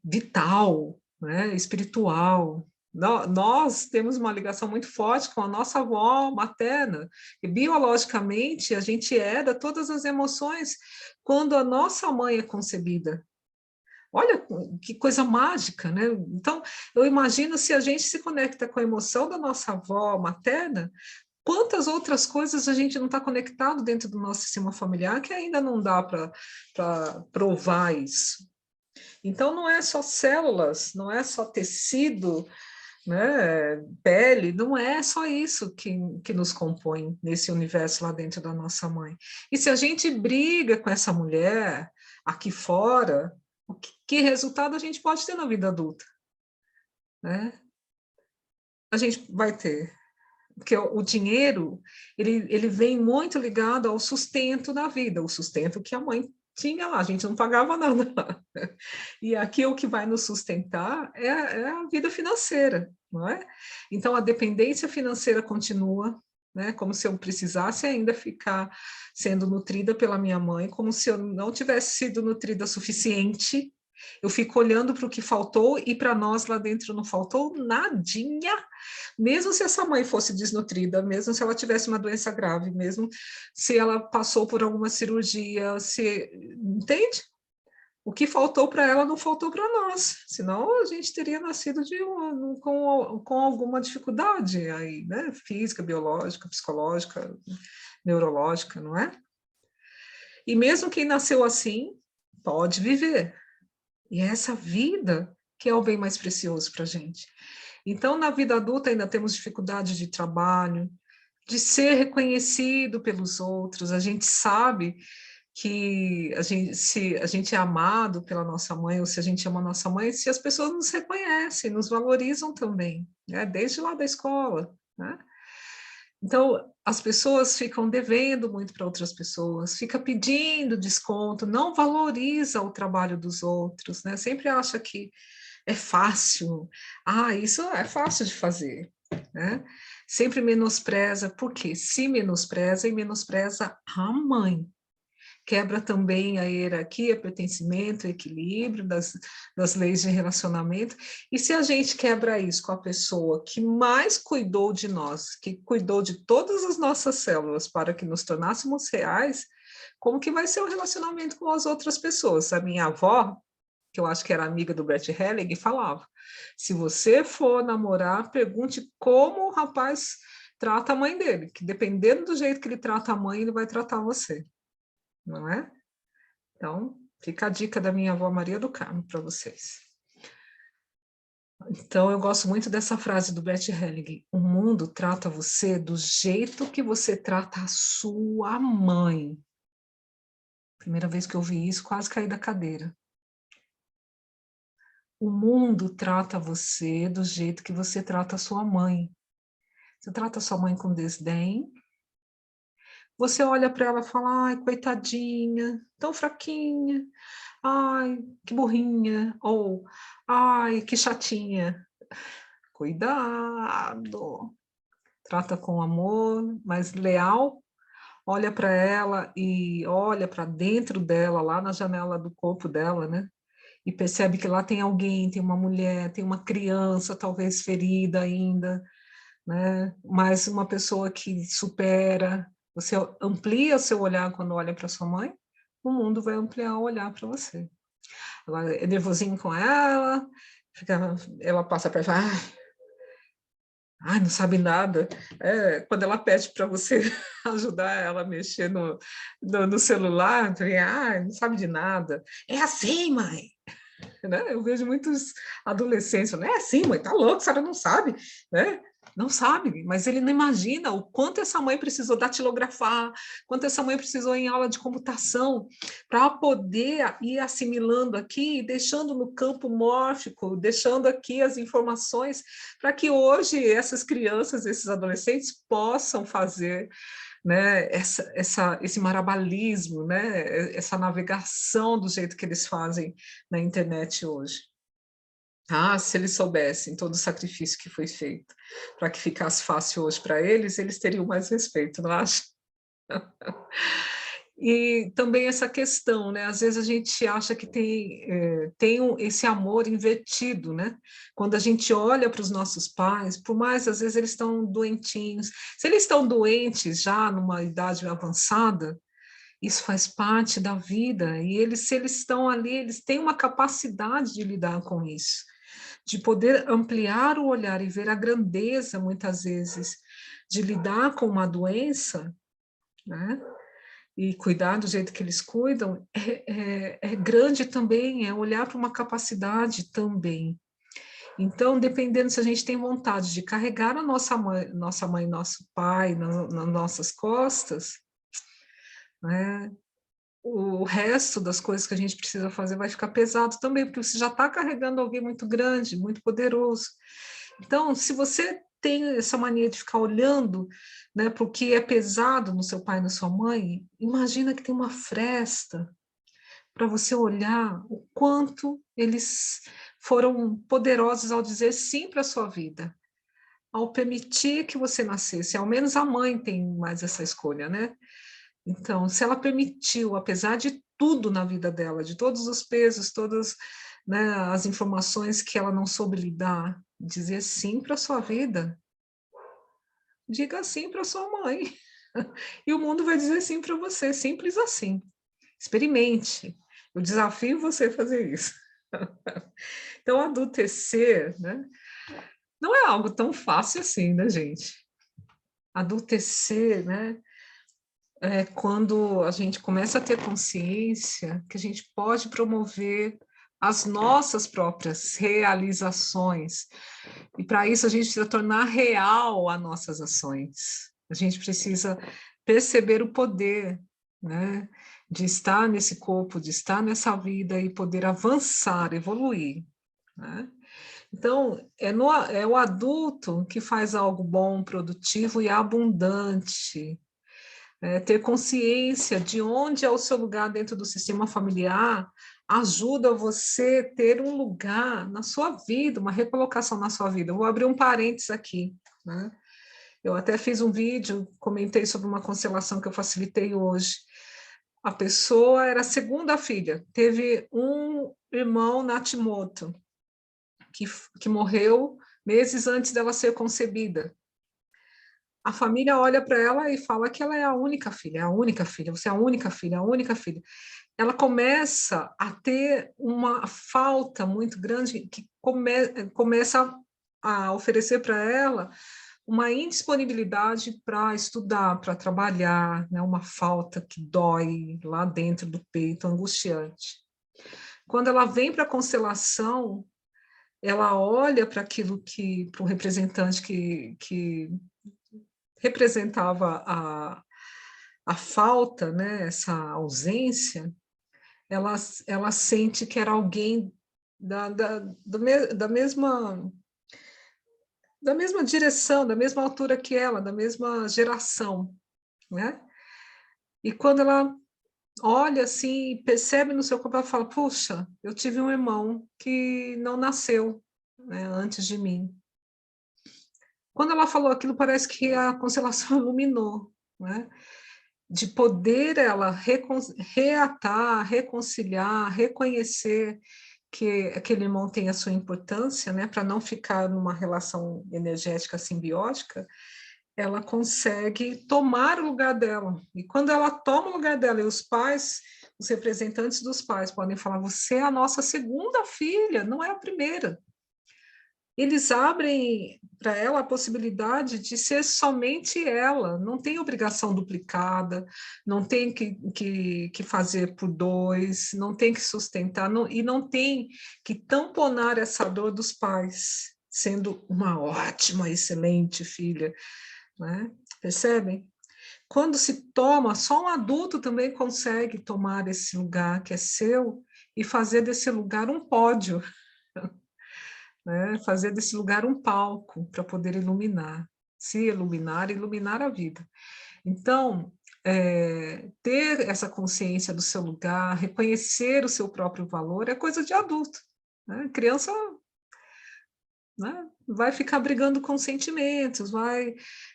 vital, né, espiritual. Nós temos uma ligação muito forte com a nossa avó materna, e biologicamente a gente herda todas as emoções quando a nossa mãe é concebida. Olha que coisa mágica, né? Então, eu imagino se a gente se conecta com a emoção da nossa avó materna, quantas outras coisas a gente não está conectado dentro do nosso sistema familiar que ainda não dá para provar isso. Então, não é só células, não é só tecido, né, pele, não é só isso que nos compõe nesse universo lá dentro da nossa mãe. E se a gente briga com essa mulher aqui fora, que resultado a gente pode ter na vida adulta? Né? A gente vai ter. Porque o dinheiro, ele vem muito ligado ao sustento da vida, o sustento que a mãe tinha lá, a gente não pagava nada lá. E aqui o que vai nos sustentar é a vida financeira, não é? Então, a dependência financeira continua, né? Como se eu precisasse ainda ficar sendo nutrida pela minha mãe, como se eu não tivesse sido nutrida suficiente. Eu fico olhando para o que faltou e para nós lá dentro não faltou nadinha, mesmo se essa mãe fosse desnutrida, mesmo se ela tivesse uma doença grave, mesmo se ela passou por alguma cirurgia, entende? O que faltou para ela não faltou para nós, senão a gente teria nascido com alguma dificuldade aí, né? Física, biológica, psicológica, neurológica, não é? E mesmo quem nasceu assim, pode viver. E é essa vida que é o bem mais precioso para a gente. Então, na vida adulta, ainda temos dificuldade de trabalho, de ser reconhecido pelos outros. A gente sabe que se a gente é amado pela nossa mãe, ou se a gente ama a nossa mãe, se as pessoas nos reconhecem, nos valorizam também, né? Desde lá da escola, né? Então, as pessoas ficam devendo muito para outras pessoas, fica pedindo desconto, não valoriza o trabalho dos outros, né? Sempre acha que é fácil. Ah, isso é fácil de fazer, né? Sempre menospreza, porque se menospreza e menospreza a mãe. Quebra também a hierarquia, pertencimento, equilíbrio das leis de relacionamento. E se a gente quebra isso com a pessoa que mais cuidou de nós, que cuidou de todas as nossas células para que nos tornássemos reais, como que vai ser o relacionamento com as outras pessoas? A minha avó, que eu acho que era amiga do Brett Helling, falava: se você for namorar, pergunte como o rapaz trata a mãe dele, que dependendo do jeito que ele trata a mãe, ele vai tratar você, não é? Então, fica a dica da minha avó Maria do Carmo para vocês. Então, eu gosto muito dessa frase do Brett Helling: o mundo trata você do jeito que você trata a sua mãe. Primeira vez que eu vi isso, quase caí da cadeira. O mundo trata você do jeito que você trata a sua mãe. Você trata a sua mãe com desdém, você olha para ela e fala: ai, coitadinha, tão fraquinha, ai, que burrinha, ou ai, que chatinha. Cuidado! Trata com amor, mas leal, olha para ela e olha para dentro dela, lá na janela do corpo dela, né? E percebe que lá tem alguém, tem uma mulher, tem uma criança, talvez ferida ainda, né? Mas uma pessoa que supera. Você amplia seu olhar quando olha para sua mãe, o mundo vai ampliar o olhar para você. Agora, é nervosinho com ela, ela passa para falar: ai, não sabe nada. É, quando ela pede para você ajudar ela a mexer no celular, não sabe de nada. É assim, mãe. Né? Eu vejo muitos adolescentes falando: é assim, mãe, tá louco, a senhora não sabe, né? Não sabe, mas ele não imagina o quanto essa mãe precisou datilografar, quanto essa mãe precisou em aula de computação para poder ir assimilando aqui, deixando no campo mórfico, deixando aqui as informações para que hoje essas crianças, esses adolescentes possam fazer, né, esse marabalismo, né, essa navegação do jeito que eles fazem na internet hoje. Ah, se eles soubessem todo o sacrifício que foi feito para que ficasse fácil hoje para eles, eles teriam mais respeito, não acha? E também essa questão, né? Às vezes a gente acha que tem esse amor invertido, né? Quando a gente olha para os nossos pais, por mais às vezes eles estão doentinhos, se eles estão doentes já numa idade avançada, isso faz parte da vida, e se eles estão ali, eles têm uma capacidade de lidar com isso, de poder ampliar o olhar e ver a grandeza, muitas vezes, de lidar com uma doença, né? E cuidar do jeito que eles cuidam, é grande também, é olhar para uma capacidade também. Então, dependendo se a gente tem vontade de carregar a nossa mãe, nosso pai nas nossas costas, né? O resto das coisas que a gente precisa fazer vai ficar pesado também, porque você já está carregando alguém muito grande, muito poderoso. Então, se você tem essa mania de ficar olhando, né, para o que é pesado no seu pai e na sua mãe, imagina que tem uma fresta para você olhar o quanto eles foram poderosos ao dizer sim para a sua vida, ao permitir que você nascesse. Ao menos a mãe tem mais essa escolha, né? Então, se ela permitiu, apesar de tudo na vida dela, de todos os pesos, todas, né, as informações que ela não soube lidar, dizer sim para a sua vida, diga sim para sua mãe. E o mundo vai dizer sim para você, simples assim. Experimente. Eu desafio você a fazer isso. Então, adultecer, né, não é algo tão fácil assim, né, gente? Adultecer, né, é quando a gente começa a ter consciência que a gente pode promover as nossas próprias realizações. E para isso a gente precisa tornar real as nossas ações. A gente precisa perceber o poder, né? de estar nesse corpo, de estar nessa vida e poder avançar, evoluir, né? Então, é o adulto que faz algo bom, produtivo e abundante. Ter consciência de onde é o seu lugar dentro do sistema familiar ajuda você a ter um lugar na sua vida, uma recolocação na sua vida. Eu vou abrir um parênteses aqui, né? Eu até fiz um vídeo, comentei sobre uma constelação que eu facilitei hoje. A pessoa era a segunda filha, teve um irmão Natimoto, que morreu meses antes dela ser concebida. A família olha para ela e fala que ela é a única filha, você é a única filha, a única filha. Ela começa a ter uma falta muito grande que começa a oferecer para ela uma indisponibilidade para estudar, para trabalhar, né? Uma falta que dói lá dentro do peito, angustiante. Quando ela vem para a constelação, ela olha para aquilo para o representante que representava a falta, né, essa ausência, ela sente que era alguém da mesma direção, da mesma altura que ela, da mesma geração, né? E quando ela olha assim, percebe no seu corpo, ela fala, puxa, eu tive um irmão que não nasceu, né, antes de mim. Quando ela falou aquilo, parece que a constelação iluminou, né? De poder ela reatar, reconciliar, reconhecer que aquele irmão tem a sua importância, né, para não ficar numa relação energética simbiótica, ela consegue tomar o lugar dela. E quando ela toma o lugar dela, e os pais, os representantes dos pais podem falar, você é a nossa segunda filha, não é a primeira. Eles abrem para ela a possibilidade de ser somente ela, não tem obrigação duplicada, não tem que fazer por dois, não tem que sustentar, e não tem que tamponar essa dor dos pais, sendo uma ótima, excelente filha, né? Percebem? Quando se toma, só um adulto também consegue tomar esse lugar que é seu e fazer desse lugar um pódio, né? Fazer desse lugar um palco para poder iluminar, se iluminar, iluminar a vida. Então, ter essa consciência do seu lugar, reconhecer o seu próprio valor é coisa de adulto, né? Criança, né, vai ficar brigando com sentimentos, vai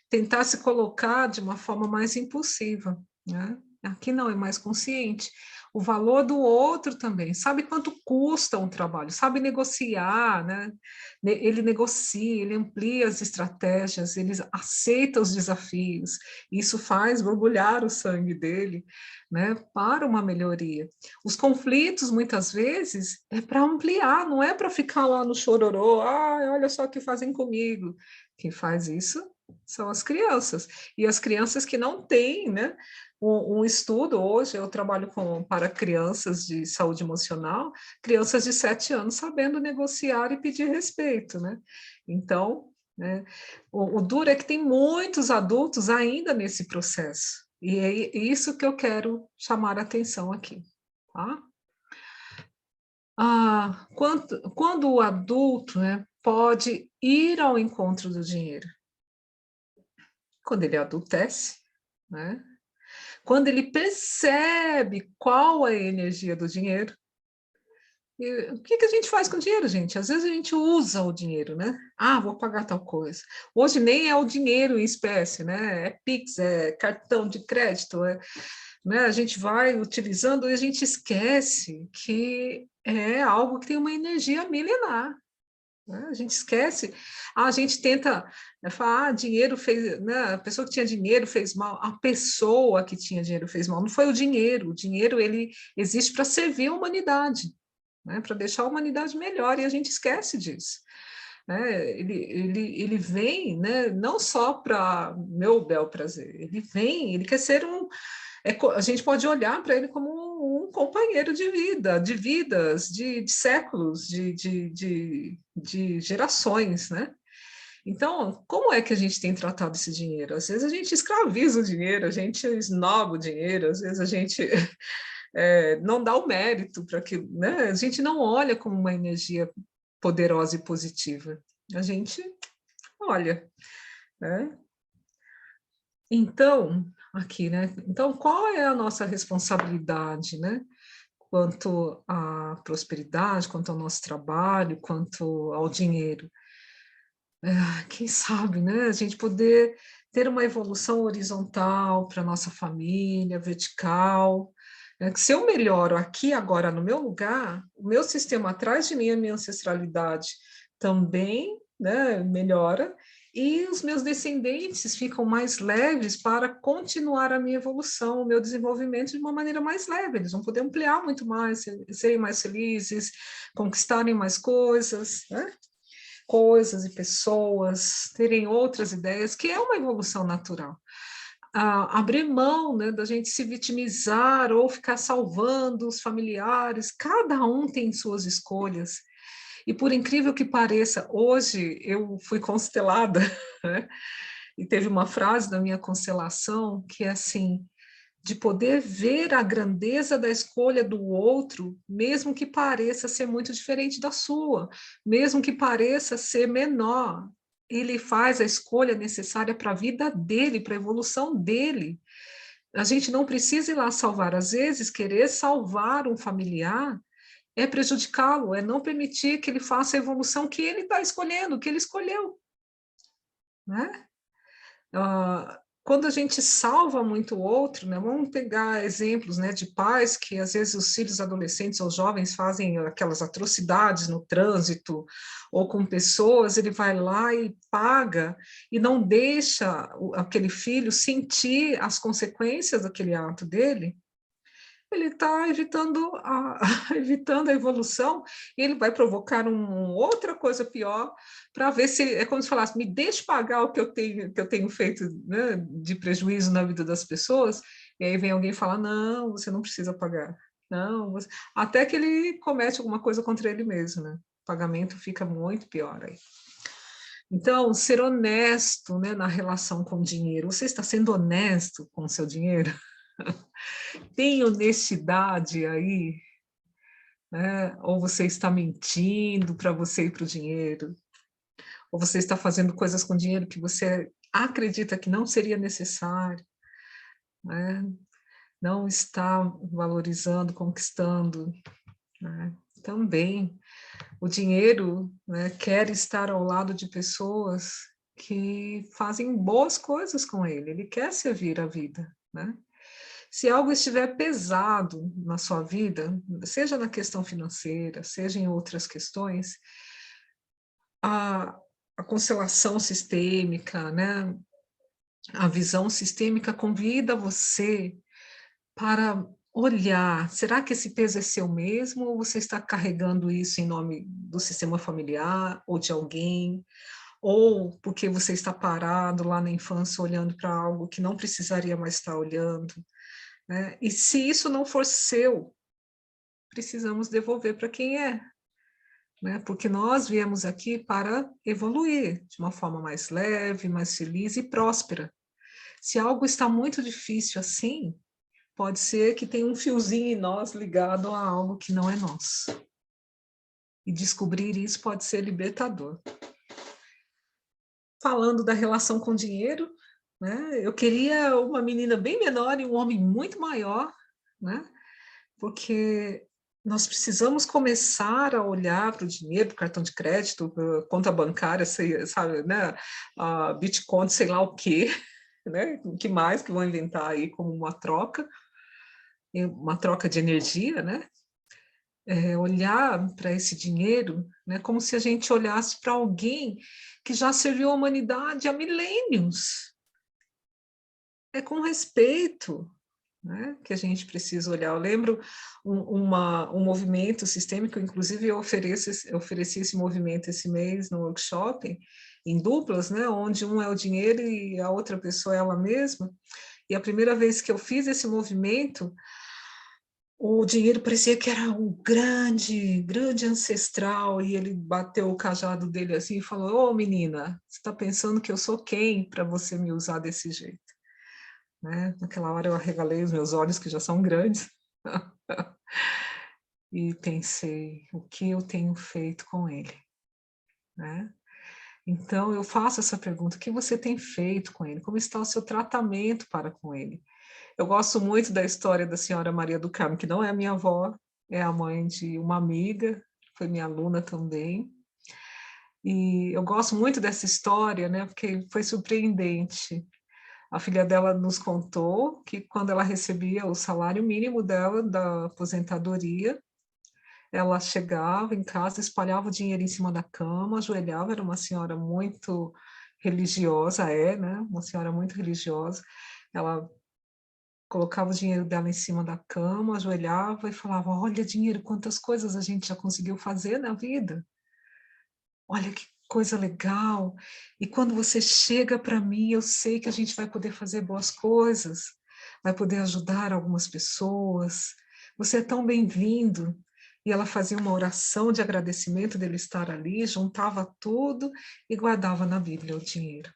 tentar se colocar de uma forma mais impulsiva, né? Aqui não, é mais consciente. O valor do outro também, sabe quanto custa um trabalho, sabe negociar, né? Ele negocia, ele amplia as estratégias, ele aceita os desafios, isso faz borbulhar o sangue dele, né? Para uma melhoria. Os conflitos, muitas vezes, é para ampliar, não é para ficar lá no chororô, olha só o que fazem comigo. Quem faz isso são as crianças. E as crianças que não têm, né? Um estudo, hoje eu trabalho para crianças de saúde emocional, crianças de 7 anos sabendo negociar e pedir respeito, né? Então, né, o duro é que tem muitos adultos ainda nesse processo, e é isso que eu quero chamar a atenção aqui, tá? Quando o adulto, né, pode ir ao encontro do dinheiro? Quando ele adultece, né? Quando ele percebe qual é a energia do dinheiro. E o que a gente faz com o dinheiro, gente? Às vezes a gente usa o dinheiro, né? Vou pagar tal coisa. Hoje nem é o dinheiro em espécie, né? É Pix, é cartão de crédito, né? A gente vai utilizando e a gente esquece que é algo que tem uma energia milenar. Né? A gente esquece, a gente tenta, né, falar, dinheiro fez, né, a pessoa que tinha dinheiro fez mal, a pessoa que tinha dinheiro fez mal, não foi o dinheiro ele existe para servir a humanidade, né, para deixar a humanidade melhor, e a gente esquece disso. Né? Ele vem, né, não só para meu bel prazer, ele vem, ele quer ser a gente pode olhar para ele como um companheiro de vida, de vidas, de séculos, de gerações, né? Então, como é que a gente tem tratado esse dinheiro? Às vezes a gente escraviza o dinheiro, a gente esnoba o dinheiro, às vezes a gente não dá o mérito para que, né? A gente não olha como uma energia poderosa e positiva. A gente olha, né? Então, aqui, né? Então, qual é a nossa responsabilidade, né? Quanto à prosperidade, quanto ao nosso trabalho, quanto ao dinheiro. Quem sabe, né? A gente poder ter uma evolução horizontal para a nossa família, vertical, né? Que se eu melhoro aqui agora no meu lugar, o meu sistema atrás de mim, a minha ancestralidade também, né, melhora, e os meus descendentes ficam mais leves para continuar a minha evolução, o meu desenvolvimento de uma maneira mais leve. Eles vão poder ampliar muito mais, serem mais felizes, conquistarem mais coisas, né? Coisas e pessoas, terem outras ideias, que é uma evolução natural. Abrir mão, né, da gente se vitimizar ou ficar salvando os familiares, cada um tem suas escolhas. E por incrível que pareça, hoje eu fui constelada, né, e teve uma frase da minha constelação que é assim: de poder ver a grandeza da escolha do outro, mesmo que pareça ser muito diferente da sua, mesmo que pareça ser menor. Ele faz a escolha necessária para a vida dele, para a evolução dele. A gente não precisa ir lá salvar. Às vezes, querer salvar um familiar é prejudicá-lo, é não permitir que ele faça a evolução que ele está escolhendo, que ele escolheu, né? Quando a gente salva muito o outro, né, vamos pegar exemplos, né, de pais que às vezes os filhos adolescentes ou jovens fazem aquelas atrocidades no trânsito ou com pessoas, ele vai lá e paga e não deixa aquele filho sentir as consequências daquele ato dele. Ele está evitando evitando a evolução, e ele vai provocar outra coisa pior, para ver se, é como se falasse, me deixe pagar o que eu tenho feito, né, de prejuízo na vida das pessoas, e aí vem alguém falar, não, você não precisa pagar, não, até que ele comete alguma coisa contra ele mesmo, né? O pagamento fica muito pior aí. Então, ser honesto, né, na relação com o dinheiro. Você está sendo honesto com o seu dinheiro? Tem honestidade aí, né? Ou você está mentindo para você e para o dinheiro? Ou você está fazendo coisas com dinheiro que você acredita que não seria necessário, né? Não está valorizando, conquistando, né? Também o dinheiro, né, quer estar ao lado de pessoas que fazem boas coisas com ele, ele quer servir a vida, né? Se algo estiver pesado na sua vida, seja na questão financeira, seja em outras questões, a, a constelação sistêmica, né, a visão sistêmica convida você para olhar, será que esse peso é seu mesmo ou você está carregando isso em nome do sistema familiar ou de alguém? Ou porque você está parado lá na infância olhando para algo que não precisaria mais estar olhando, né? E se isso não for seu, precisamos devolver para quem é, né? Porque nós viemos aqui para evoluir de uma forma mais leve, mais feliz e próspera. Se algo está muito difícil assim, pode ser que tenha um fiozinho em nós ligado a algo que não é nosso. E descobrir isso pode ser libertador. Falando da relação com o dinheiro, né? Eu queria uma menina bem menor e um homem muito maior, né? Porque nós precisamos começar a olhar para o dinheiro, para o cartão de crédito, para a conta bancária, sabe, né? Bitcoin, sei lá o quê, né? O que mais que vão inventar aí como uma troca de energia, né? Olhar para esse dinheiro, né? Como se a gente olhasse para alguém que já serviu a humanidade há milênios. É com respeito, né, que a gente precisa olhar. Eu lembro um movimento sistêmico, inclusive eu ofereci esse movimento esse mês no workshop, em duplas, né, onde um é o dinheiro e a outra pessoa é ela mesma. E a primeira vez que eu fiz esse movimento, O dinheiro parecia que era o grande, grande ancestral, e ele bateu o cajado dele assim e falou: "Ô menina, você está pensando que eu sou quem para você me usar desse jeito?", né? Naquela hora eu arregalei os meus olhos, que já são grandes, e pensei: o que eu tenho feito com ele, né? Então eu faço essa pergunta: o que você tem feito com ele? Como está o seu tratamento para com ele? Eu gosto muito da história da senhora Maria do Carmo, que não é a minha avó, é a mãe de uma amiga, foi minha aluna também. E eu gosto muito dessa história, né, porque foi surpreendente. A filha dela nos contou que quando ela recebia o salário mínimo dela da aposentadoria, ela chegava em casa, espalhava o dinheiro em cima da cama, ajoelhava, era uma senhora muito religiosa, né, uma senhora muito religiosa. Ela colocava o dinheiro dela em cima da cama, ajoelhava e falava: "Olha, dinheiro, quantas coisas a gente já conseguiu fazer na vida. Olha que coisa legal. E quando você chega para mim, eu sei que a gente vai poder fazer boas coisas, vai poder ajudar algumas pessoas. Você é tão bem-vindo". E ela fazia uma oração de agradecimento dele estar ali, juntava tudo e guardava na Bíblia o dinheiro.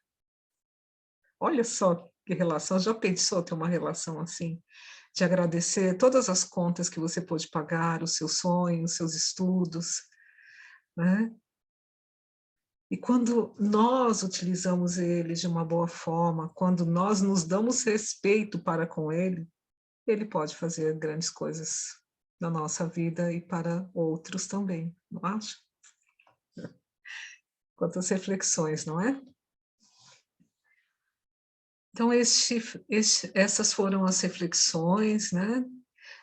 Olha só que relação, já pensou ter uma relação assim? De agradecer todas as contas que você pôde pagar, os seus sonhos, os seus estudos, né? E quando nós utilizamos ele de uma boa forma, quando nós nos damos respeito para com ele, ele pode fazer grandes coisas na nossa vida e para outros também, não acha? Quantas reflexões, não é? Então essas foram as reflexões, né?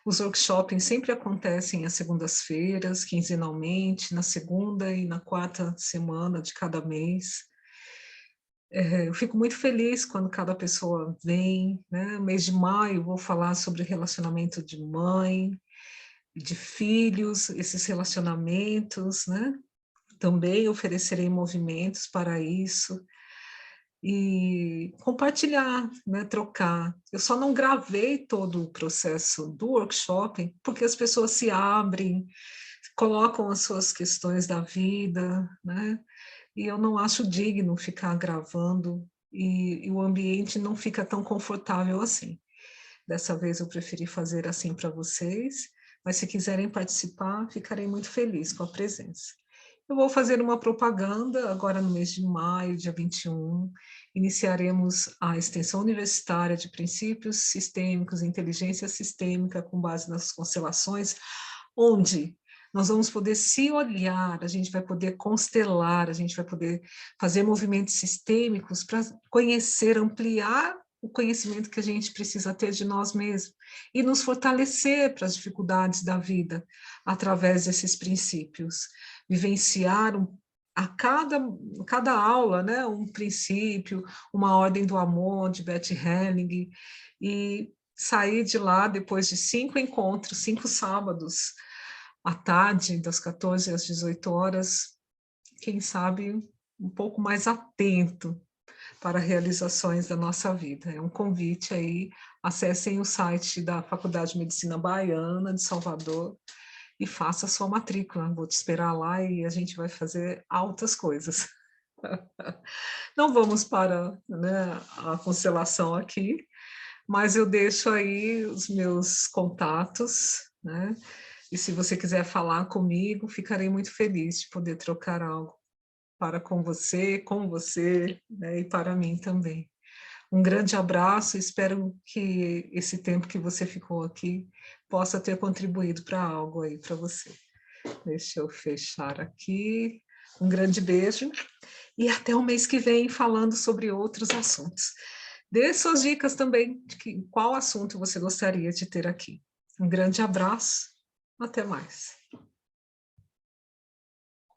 Os workshops sempre acontecem às segundas-feiras, quinzenalmente, na segunda e na quarta semana de cada mês. Eu fico muito feliz quando cada pessoa vem, né? Mês de maio vou falar sobre relacionamento de mãe, de filhos, esses relacionamentos, né? Também oferecerei movimentos para isso. E compartilhar, né, trocar. Eu só não gravei todo o processo do workshop, porque as pessoas se abrem, colocam as suas questões da vida, né, e eu não acho digno ficar gravando, e o ambiente não fica tão confortável assim. Dessa vez eu preferi fazer assim para vocês, mas se quiserem participar, ficarei muito feliz com a presença. Eu vou fazer uma propaganda agora no mês de maio, dia 21. Iniciaremos a extensão universitária de princípios sistêmicos, inteligência sistêmica com base nas constelações, onde nós vamos poder se olhar, a gente vai poder constelar, a gente vai poder fazer movimentos sistêmicos para conhecer, ampliar o conhecimento que a gente precisa ter de nós mesmos e nos fortalecer para as dificuldades da vida através desses princípios. Vivenciar a cada aula, né, um princípio, uma ordem do amor, de Beth Helling, e sair de lá depois de 5 encontros, 5 sábados, à tarde, das 14 às 18 horas, quem sabe um pouco mais atento para realizações da nossa vida. É um convite aí, acessem o site da Faculdade de Medicina Baiana de Salvador e faça a sua matrícula. Vou te esperar lá e a gente vai fazer altas coisas. Não vamos para, né, a constelação aqui, mas eu deixo aí os meus contatos, né? E se você quiser falar comigo, ficarei muito feliz de poder trocar algo para com você, né, e para mim também. Um grande abraço, espero que esse tempo que você ficou aqui possa ter contribuído para algo aí para você. Deixa eu fechar aqui. Um grande beijo e até o mês que vem falando sobre outros assuntos. Dê suas dicas também de qual assunto você gostaria de ter aqui. Um grande abraço, até mais.